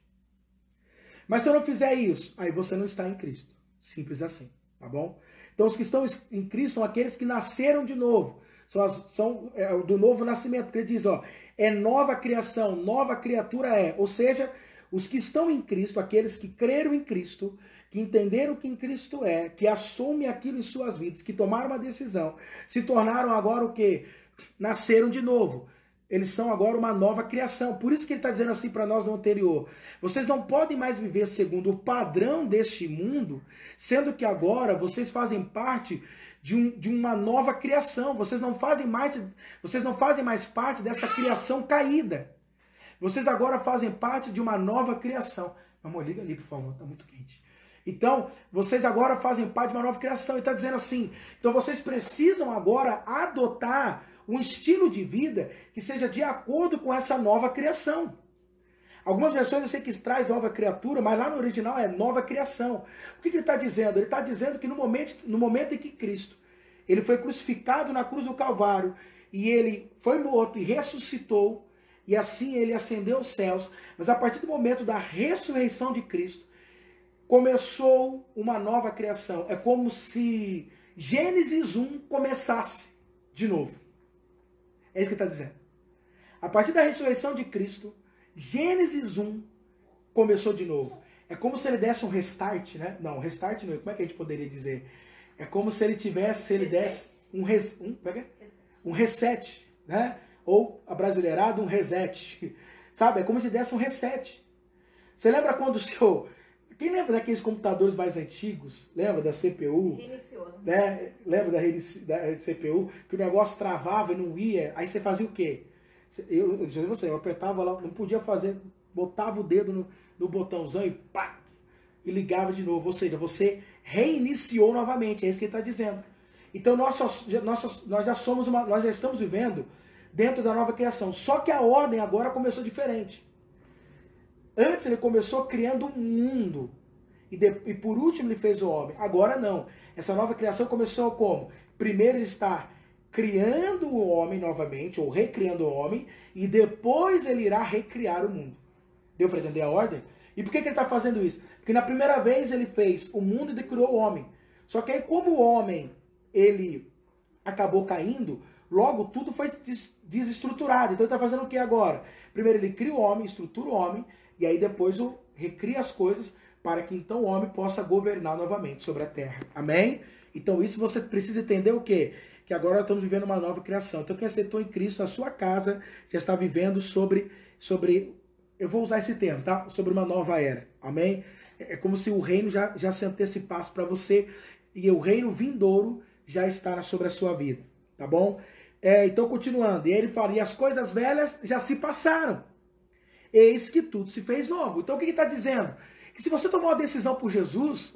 Mas se eu não fizer isso, aí você não está em Cristo. Simples assim, tá bom? Então os que estão em Cristo são aqueles que nasceram de novo. São do novo nascimento. Porque ele diz, ó, é nova criação, nova criatura é. Ou seja, os que estão em Cristo, aqueles que creram em Cristo, que entenderam quem Cristo é, que assumem aquilo em suas vidas, que tomaram uma decisão, se tornaram agora o quê? Nasceram de novo. Eles são agora uma nova criação. Por isso que ele está dizendo assim para nós no anterior. Vocês não podem mais viver segundo o padrão deste mundo, sendo que agora vocês fazem parte de uma nova criação. Vocês não fazem mais parte dessa criação caída. Vocês agora fazem parte de uma nova criação. Amor, liga ali, por favor, está muito quente. Então, vocês agora fazem parte de uma nova criação. Ele está dizendo assim, então vocês precisam agora adotar um estilo de vida que seja de acordo com essa nova criação. Algumas versões eu sei que traz nova criatura, mas lá no original é nova criação. O que ele está dizendo? Ele está dizendo que no momento em que Cristo ele foi crucificado na cruz do Calvário, e ele foi morto e ressuscitou, e assim ele ascendeu aos céus, mas a partir do momento da ressurreição de Cristo, começou uma nova criação. É como se Gênesis 1 começasse de novo. É isso que ele está dizendo. A partir da ressurreição de Cristo, Gênesis 1 começou de novo. É como se ele desse um restart, né? Não, restart não. Como é que a gente poderia dizer? É como se ele desse um reset, né? Ou abrasileirado, um reset. Sabe? É como se desse um reset. Você lembra quando o seu... Quem lembra daqueles computadores mais antigos? Lembra da CPU? Reiniciou. Né? Lembra da CPU? Que o negócio travava e não ia. Aí você fazia o quê? Eu apertava lá, não podia fazer, botava o dedo no botãozão e pá! E ligava de novo. Ou seja, você reiniciou novamente. É isso que ele está dizendo. Então nós já estamos vivendo dentro da nova criação. Só que a ordem agora começou diferente. Antes ele começou criando um mundo. E por último ele fez o homem. Agora não. Essa nova criação começou como? Primeiro ele está criando o homem novamente, ou recriando o homem, e depois ele irá recriar o mundo. Deu para entender a ordem? E por que ele está fazendo isso? Porque na primeira vez ele fez o mundo e criou o homem. Só que aí como o homem ele acabou caindo, logo tudo foi desestruturado. Então ele está fazendo o que agora? Primeiro ele cria o homem, estrutura o homem, e aí depois recria as coisas para que então o homem possa governar novamente sobre a terra. Amém? Então isso você precisa entender o quê? Que agora nós estamos vivendo uma nova criação. Então quem aceitou em Cristo, a sua casa já está vivendo sobre eu vou usar esse termo, tá? Sobre uma nova era. Amém? É como se o reino já se antecipasse para você e o reino vindouro já está sobre a sua vida. Tá bom? Então continuando. E ele fala, e as coisas velhas já se passaram. Eis que tudo se fez novo. Então o que ele está dizendo? Que se você tomar uma decisão por Jesus,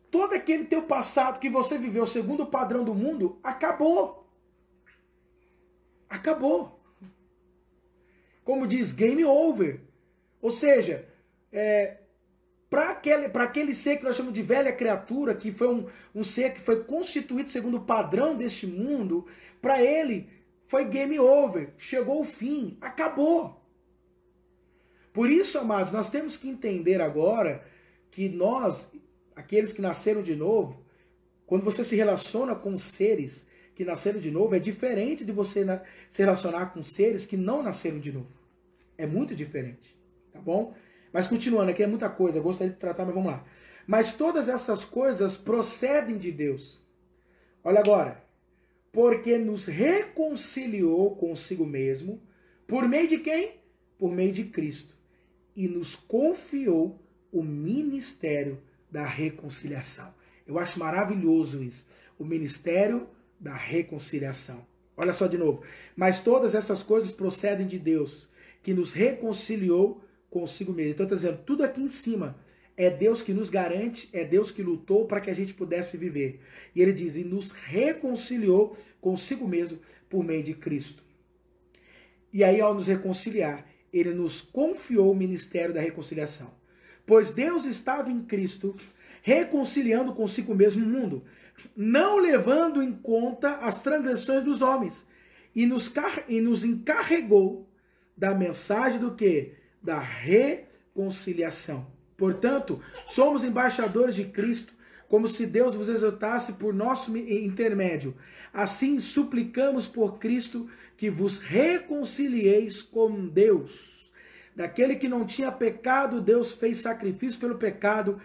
todo aquele teu passado que você viveu segundo o padrão do mundo, acabou. Acabou. Como diz, game over. Ou seja, para aquele ser que nós chamamos de velha criatura, que foi um ser que foi constituído segundo o padrão deste mundo, para ele foi game over. Chegou o fim. Acabou. Por isso, amados, nós temos que entender agora que nós, aqueles que nasceram de novo, quando você se relaciona com seres que nasceram de novo, é diferente de você se relacionar com seres que não nasceram de novo. É muito diferente, tá bom? Mas continuando, aqui é muita coisa, eu gostaria de tratar, mas vamos lá. Mas todas essas coisas procedem de Deus. Olha agora. Porque nos reconciliou consigo mesmo, por meio de quem? Por meio de Cristo. E nos confiou o ministério da reconciliação. Eu acho maravilhoso isso. O ministério da reconciliação. Olha só de novo. Mas todas essas coisas procedem de Deus, que nos reconciliou consigo mesmo. Então está dizendo, tudo aqui em cima é Deus que nos garante, é Deus que lutou para que a gente pudesse viver. E ele diz, e nos reconciliou consigo mesmo por meio de Cristo. E aí, ao nos reconciliar, ele nos confiou o ministério da reconciliação. Pois Deus estava em Cristo, reconciliando consigo mesmo o mundo, não levando em conta as transgressões dos homens, e nos encarregou da mensagem do quê? Da reconciliação. Portanto, somos embaixadores de Cristo, como se Deus vos exortasse por nosso intermédio. Assim, suplicamos por Cristo que vos reconcilieis com Deus. Daquele que não tinha pecado, Deus fez sacrifício pelo pecado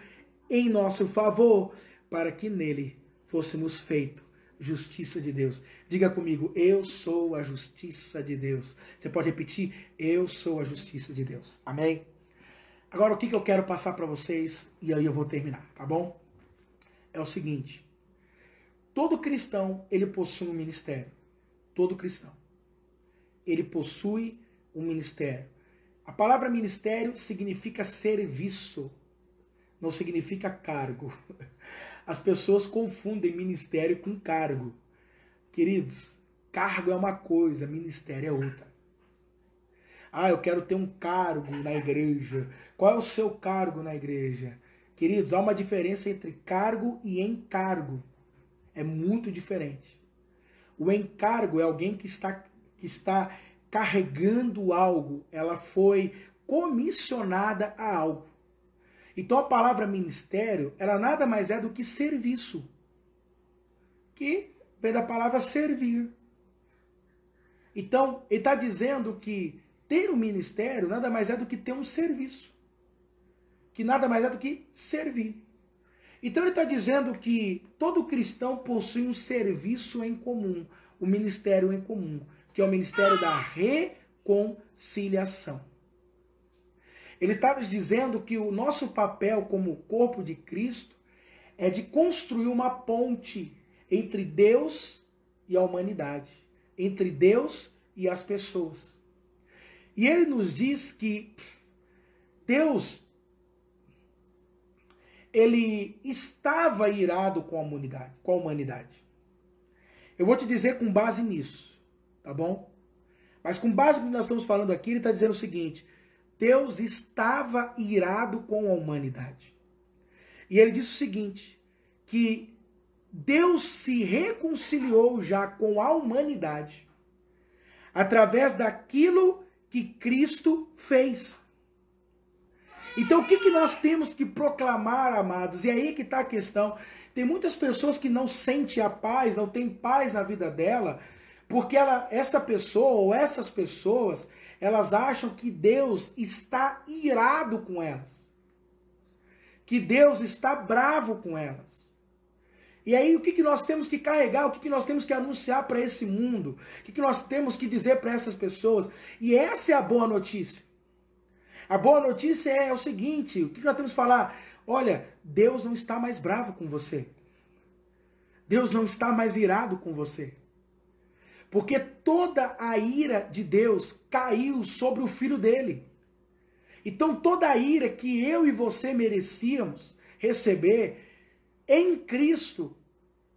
em nosso favor, para que nele fôssemos feitos justiça de Deus. Diga comigo, eu sou a justiça de Deus. Você pode repetir, eu sou a justiça de Deus. Amém? Agora, o que eu quero passar para vocês, e aí eu vou terminar, tá bom? É o seguinte, todo cristão, ele possui um ministério. Todo cristão. Ele possui um ministério. A palavra ministério significa serviço, não significa cargo. As pessoas confundem ministério com cargo. Queridos, cargo é uma coisa, ministério é outra. Ah, eu quero ter um cargo na igreja. Qual é o seu cargo na igreja? Queridos, há uma diferença entre cargo e encargo. É muito diferente. O encargo é alguém que está carregando algo. Ela foi comissionada a algo. Então a palavra ministério, ela nada mais é do que serviço. Que vem da palavra servir. Então, ele está dizendo que ter um ministério nada mais é do que ter um serviço. Que nada mais é do que servir. Então ele está dizendo que todo cristão possui um serviço em comum, um ministério em comum, que é o ministério da reconciliação. Ele está nos dizendo que o nosso papel como corpo de Cristo é de construir uma ponte entre Deus e a humanidade, entre Deus e as pessoas. E ele nos diz que Deus, ele estava irado com a humanidade. Eu vou te dizer com base nisso, tá bom? Mas com base no que nós estamos falando aqui, ele está dizendo o seguinte, Deus estava irado com a humanidade. E ele diz o seguinte, que Deus se reconciliou já com a humanidade através daquilo que Cristo fez. Então o que nós temos que proclamar, amados? E aí que está a questão. Tem muitas pessoas que não sentem a paz, não tem paz na vida dela, porque essa pessoa ou essas pessoas, elas acham que Deus está irado com elas. Que Deus está bravo com elas. E aí o que nós temos que carregar, o que nós temos que anunciar para esse mundo? O que nós temos que dizer para essas pessoas? E essa é a boa notícia. A boa notícia é o seguinte, o que nós temos que falar? Olha, Deus não está mais bravo com você. Deus não está mais irado com você. Porque toda a ira de Deus caiu sobre o Filho dele. Então toda a ira que eu e você merecíamos receber em Cristo,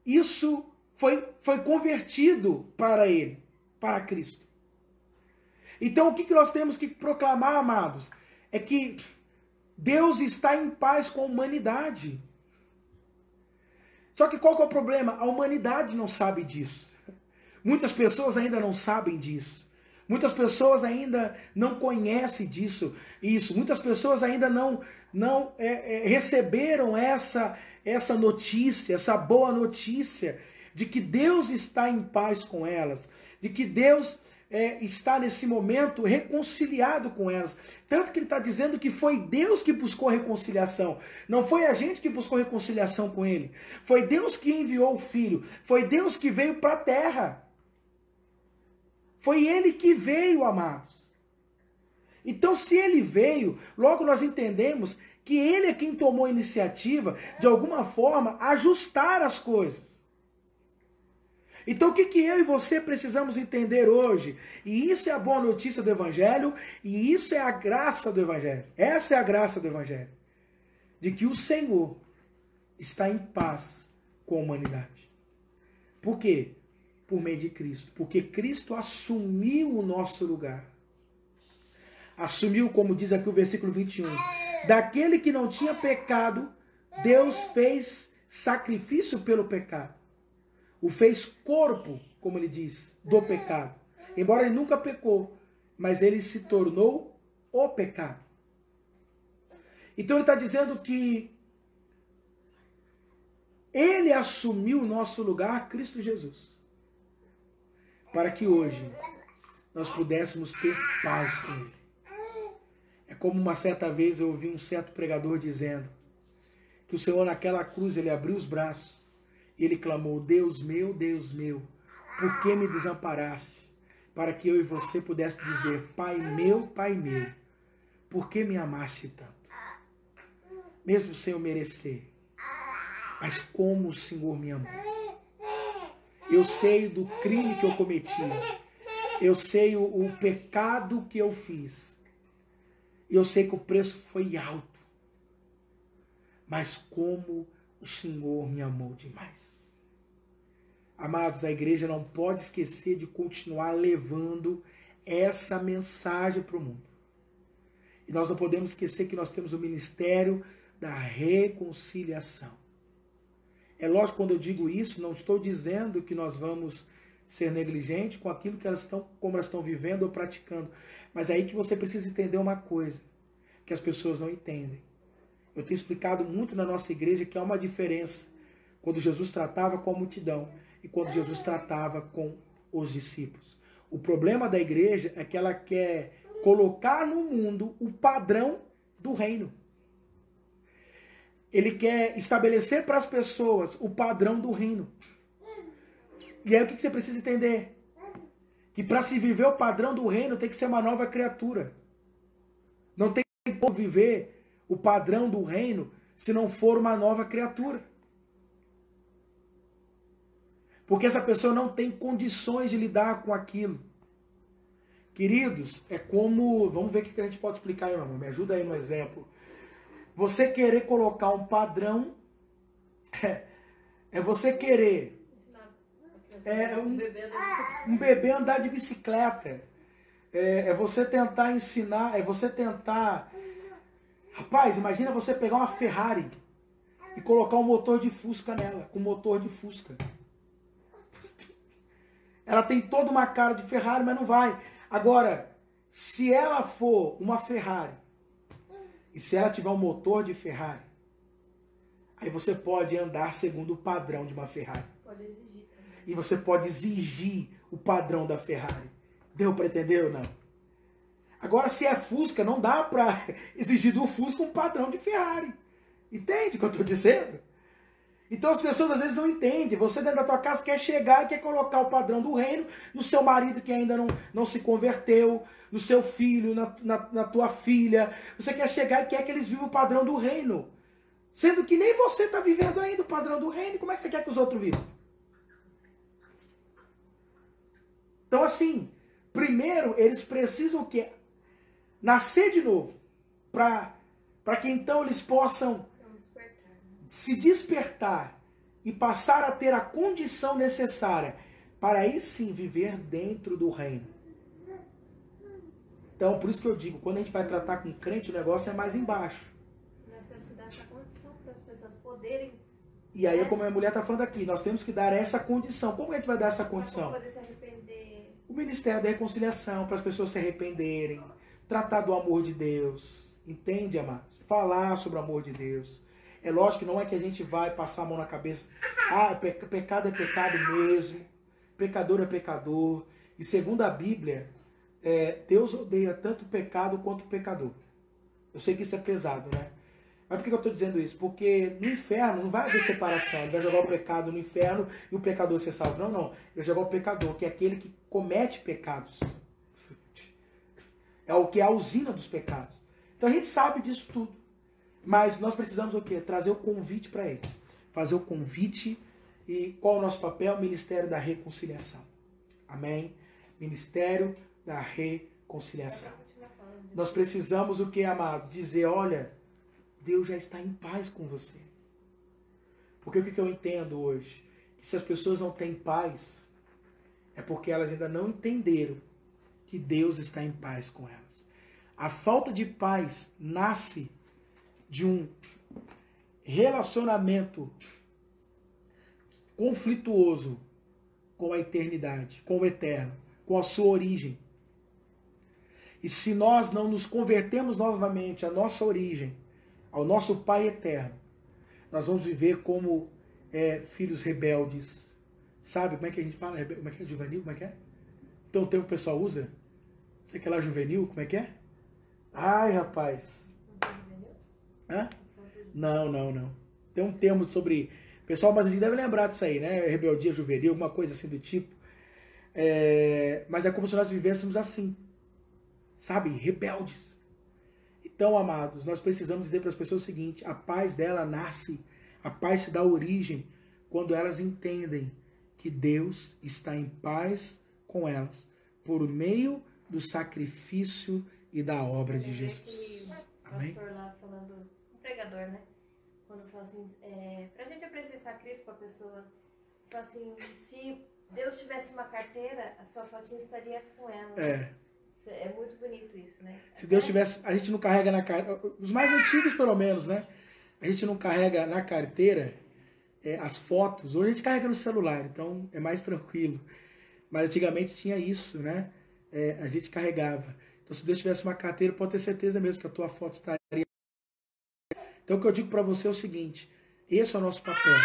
isso foi convertido para ele, para Cristo. Então o que nós temos que proclamar, amados? É que Deus está em paz com a humanidade. Só que qual que é o problema? A humanidade não sabe disso. Muitas pessoas ainda não sabem disso. Muitas pessoas ainda não conhecem isso. Muitas pessoas ainda não receberam essa notícia, essa boa notícia de que Deus está em paz com elas, de que Deus está nesse momento reconciliado com elas. Tanto que ele está dizendo que foi Deus que buscou reconciliação. Não foi a gente que buscou reconciliação com ele. Foi Deus que enviou o Filho. Foi Deus que veio para a terra. Foi ele que veio, amados. Então, se ele veio, logo nós entendemos que ele é quem tomou a iniciativa, de alguma forma, ajustar as coisas. Então o que eu e você precisamos entender hoje? E isso é a boa notícia do Evangelho, e isso é a graça do Evangelho. Essa é a graça do Evangelho. De que o Senhor está em paz com a humanidade. Por quê? Por meio de Cristo. Porque Cristo assumiu o nosso lugar. Assumiu, como diz aqui o versículo 21. Daquele que não tinha pecado, Deus fez sacrifício pelo pecado. O fez corpo, como ele diz, do pecado. Embora ele nunca pecou, mas ele se tornou o pecado. Então ele está dizendo que ele assumiu o nosso lugar, Cristo Jesus, para que hoje nós pudéssemos ter paz com ele. É como uma certa vez eu ouvi um certo pregador dizendo que o Senhor naquela cruz, ele abriu os braços e ele clamou: Deus meu, por que me desamparaste? Para que eu e você pudéssemos dizer: Pai meu, por que me amaste tanto? Mesmo sem eu merecer, mas como o Senhor me amou. Eu sei do crime que eu cometi. Eu sei o pecado que eu fiz. Eu sei que o preço foi alto. Mas como o Senhor me amou demais. Amados, a igreja não pode esquecer de continuar levando essa mensagem para o mundo. E nós não podemos esquecer que nós temos o ministério da reconciliação. É lógico, quando eu digo isso, não estou dizendo que nós vamos ser negligentes com aquilo que como elas estão vivendo ou praticando. Mas é aí que você precisa entender uma coisa, que as pessoas não entendem. Eu tenho explicado muito na nossa igreja que há uma diferença quando Jesus tratava com a multidão e quando Jesus tratava com os discípulos. O problema da igreja é que ela quer colocar no mundo o padrão do reino. Ele quer estabelecer para as pessoas o padrão do reino. E aí o que você precisa entender? Que para se viver o padrão do reino tem que ser uma nova criatura. Não tem como viver o padrão do reino se não for uma nova criatura. Porque essa pessoa não tem condições de lidar com aquilo. Queridos, é como... Vamos ver o que a gente pode explicar aí, meu amor. Me ajuda aí no exemplo. Você querer colocar um padrão... É você querer... um bebê andar de bicicleta. É você tentar ensinar... É você tentar... Rapaz, imagina você pegar uma Ferrari e colocar um motor de Fusca nela. Com motor de Fusca. Ela tem toda uma cara de Ferrari, mas não vai. Agora, se ela for uma Ferrari, e se ela tiver um motor de Ferrari, aí você pode andar segundo o padrão de uma Ferrari. Pode exigir também. E você pode exigir o padrão da Ferrari. Deu para entender ou não? Agora, se é Fusca, não dá para exigir do Fusca um padrão de Ferrari. Entende o que eu estou dizendo? Então as pessoas às vezes não entendem. Você dentro da tua casa quer chegar e quer colocar o padrão do reino no seu marido que ainda não se converteu, no seu filho, na tua filha. Você quer chegar e quer que eles vivam o padrão do reino. Sendo que nem você está vivendo ainda o padrão do reino. Como é que você quer que os outros vivam? Então assim, primeiro eles precisam que nascer de novo. Para que então eles possam se despertar e passar a ter a condição necessária para aí sim viver dentro do reino. Então, por isso que eu digo, quando a gente vai tratar com crente, o negócio é mais embaixo. Nós temos que dar essa condição para as pessoas poderem... E aí, como a mulher está falando aqui, nós temos que dar essa condição. Como a gente vai dar essa condição? Para poder se arrepender. O Ministério da Reconciliação, para as pessoas se arrependerem, tratar do amor de Deus. Entende, amados? Falar sobre o amor de Deus. É lógico que não é que a gente vai passar a mão na cabeça. Ah, pecado é pecado mesmo. Pecador é pecador. E segundo a Bíblia, Deus odeia tanto o pecado quanto o pecador. Eu sei que isso é pesado, né? Mas por que eu estou dizendo isso? Porque no inferno não vai haver separação. Ele vai jogar o pecado no inferno e o pecador ser salvo. Não, não. Ele vai jogar o pecador, que é aquele que comete pecados. É o que é a usina dos pecados. Então a gente sabe disso tudo. Mas nós precisamos o quê? Trazer o convite para eles. Fazer o convite. E qual é o nosso papel? Ministério da Reconciliação. Amém? Ministério da Reconciliação. Nós precisamos o que, amados? Dizer, olha, Deus já está em paz com você. Porque o que eu entendo hoje? Que se as pessoas não têm paz, é porque elas ainda não entenderam que Deus está em paz com elas. A falta de paz nasce de um relacionamento conflituoso com a eternidade, com o eterno, com a sua origem. E se nós não nos convertermos novamente à nossa origem, ao nosso Pai eterno, nós vamos viver como filhos rebeldes. Sabe como é que a gente fala? Como é que é? Juvenil? Como é que é? Então o termo que o pessoal usa? Sei que é lá juvenil, como é que é? Ai, rapaz. Hã? Não. Tem um termo sobre... O pessoal mais antigo deve lembrar disso aí, né? Rebeldia juvenil, alguma coisa assim do tipo. Mas é como se nós vivêssemos assim. Sabe? Rebeldes. Então, amados, nós precisamos dizer para as pessoas o seguinte: a paz dela nasce, a paz se dá origem quando elas entendem que Deus está em paz com elas, por meio do sacrifício e da obra de Jesus. Amém? Pastor lá falando, um pregador, né? Quando fala assim, pra gente apresentar Cristo pra pessoa, fala assim, se Deus tivesse uma carteira, a sua fotinha estaria com ela. É muito bonito isso, né? Se Deus tivesse, a gente não carrega na carteira, os mais antigos pelo menos, né? A gente não carrega na carteira as fotos. Hoje a gente carrega no celular, então é mais tranquilo. Mas antigamente tinha isso, né? A gente carregava. Então se Deus tivesse uma carteira, pode ter certeza mesmo que a tua foto estaria. Então o que eu digo para você é o seguinte: esse é o nosso papel.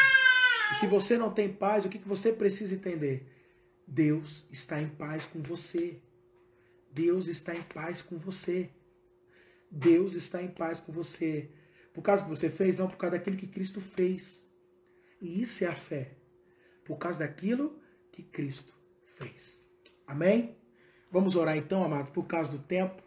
E se você não tem paz, o que você precisa entender? Deus está em paz com você. Deus está em paz com você. Deus está em paz com você. Por causa do que você fez? Não, por causa daquilo que Cristo fez. E isso é a fé. Por causa daquilo que Cristo fez. Amém? Vamos orar então, amados, por causa do tempo.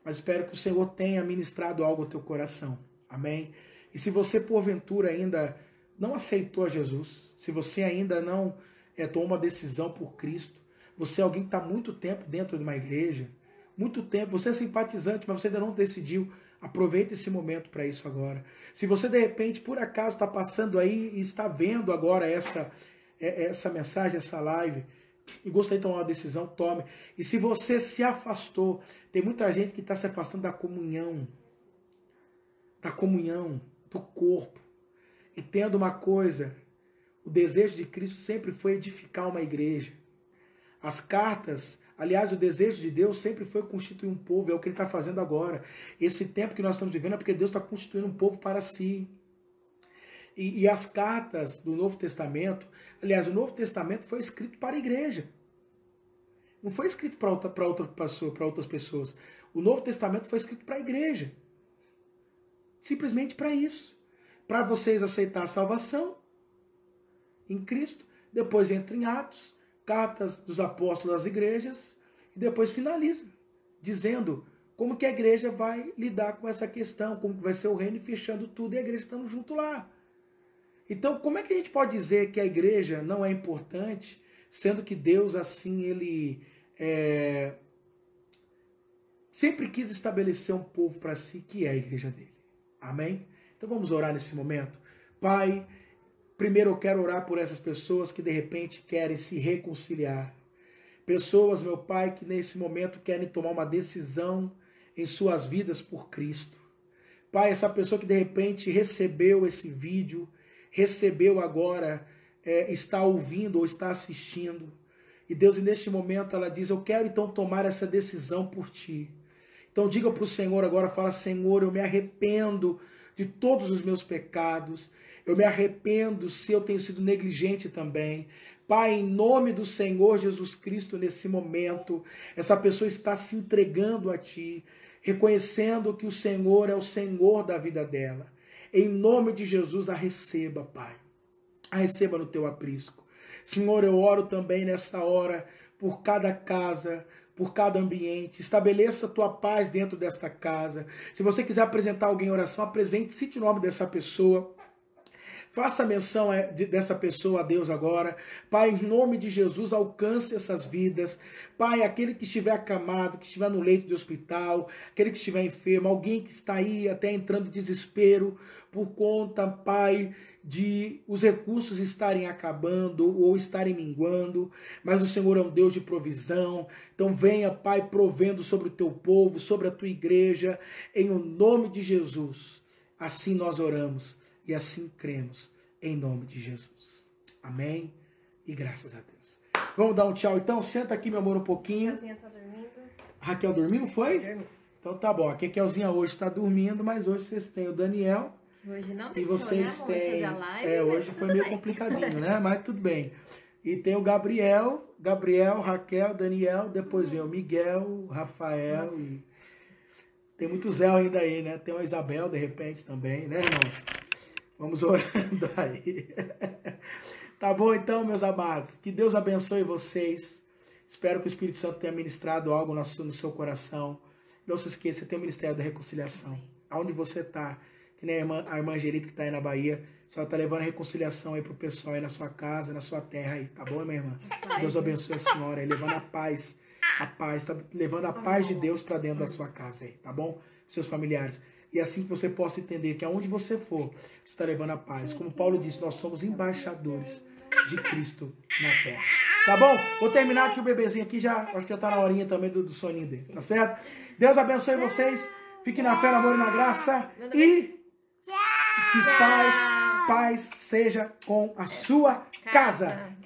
Mas espero que o Senhor tenha ministrado algo ao teu coração. Amém? E se você, porventura, ainda não aceitou a Jesus, se você ainda não tomou uma decisão por Cristo, você é alguém que está muito tempo dentro de uma igreja, muito tempo, você é simpatizante, mas você ainda não decidiu, aproveita esse momento para isso agora. Se você, de repente, por acaso, está passando aí e está vendo agora essa mensagem, essa live, e gostaria de tomar uma decisão, tome. E se você se afastou, tem muita gente que está se afastando da comunhão do corpo. E tendo uma coisa, o desejo de Cristo sempre foi edificar uma igreja. As cartas, aliás, o desejo de Deus sempre foi constituir um povo, é o que Ele está fazendo agora. Esse tempo que nós estamos vivendo é porque Deus está constituindo um povo para si. E as cartas do Novo Testamento, aliás, o Novo Testamento foi escrito para a igreja. Não foi escrito para outras pessoas. O Novo Testamento foi escrito para a igreja. Simplesmente para isso. Para vocês aceitar a salvação em Cristo. Depois entra em Atos, cartas dos apóstolos às igrejas, e depois finaliza, dizendo como que a igreja vai lidar com essa questão, como que vai ser o reino, e fechando tudo, e a igreja estando junto lá. Então, como é que a gente pode dizer que a igreja não é importante, sendo que Deus, assim, Ele sempre quis estabelecer um povo para si, que é a igreja dele. Amém? Então vamos orar nesse momento. Pai, primeiro eu quero orar por essas pessoas que de repente querem se reconciliar. Pessoas, meu Pai, que nesse momento querem tomar uma decisão em suas vidas por Cristo. Pai, essa pessoa que de repente recebeu esse vídeo, recebeu agora, está ouvindo ou está assistindo. E Deus, neste momento, ela diz: eu quero então tomar essa decisão por Ti. Então diga para o Senhor agora, fala: Senhor, eu me arrependo de todos os meus pecados. Eu me arrependo se eu tenho sido negligente também. Pai, em nome do Senhor Jesus Cristo, nesse momento, essa pessoa está se entregando a Ti, reconhecendo que o Senhor é o Senhor da vida dela. Em nome de Jesus, a receba, Pai. A receba no Teu aprisco. Senhor, eu oro também nessa hora por cada casa, por cada ambiente. Estabeleça a tua paz dentro desta casa. Se você quiser apresentar alguém em oração, apresente, cite o nome dessa pessoa. Faça menção dessa pessoa a Deus agora. Pai, em nome de Jesus, alcance essas vidas. Pai, aquele que estiver acamado, que estiver no leito de hospital, aquele que estiver enfermo, alguém que está aí até entrando em desespero por conta, Pai, de os recursos estarem acabando ou estarem minguando, mas o Senhor é um Deus de provisão. Então venha, Pai, provendo sobre o teu povo, sobre a tua igreja, em o nome de Jesus. Assim nós oramos. E assim cremos, em nome de Jesus. Amém? E graças a Deus. Vamos dar um tchau então? Senta aqui, meu amor, um pouquinho. A Raquelzinha tá dormindo. Raquel dormiu, foi? Dormiu. Então tá bom. A Raquelzinha hoje está dormindo, mas hoje vocês têm o Daniel. Hoje não e deixou, vocês né, têm... fazer a live, hoje foi meio complicadinho, né? Mas tudo bem. E tem o Gabriel, Raquel, Daniel, depois vem o Miguel, o Rafael. Nossa. E tem muito Zé ainda aí, né? Tem uma Isabel, de repente, também, né, irmãos? Vamos orando aí. Tá bom então, meus amados? Que Deus abençoe vocês. Espero que o Espírito Santo tenha ministrado algo no seu coração. Não se esqueça, tem o Ministério da Reconciliação. Aonde você está, que nem a irmã Angelita que está aí na Bahia, só está levando a reconciliação aí pro pessoal aí na sua casa, na sua terra aí. Tá bom, minha irmã? Deus abençoe a senhora aí, levando a paz. Está levando a paz de Deus para dentro da sua casa aí, tá bom? Seus familiares. E assim que você possa entender que aonde você for, você está levando a paz. Como Paulo disse, nós somos embaixadores de Cristo na terra. Tá bom? Vou terminar aqui o bebezinho aqui, já acho que já está na horinha também do soninho dele, tá certo? Deus abençoe vocês. Fiquem na fé, no amor e na graça. E que paz seja com a sua casa.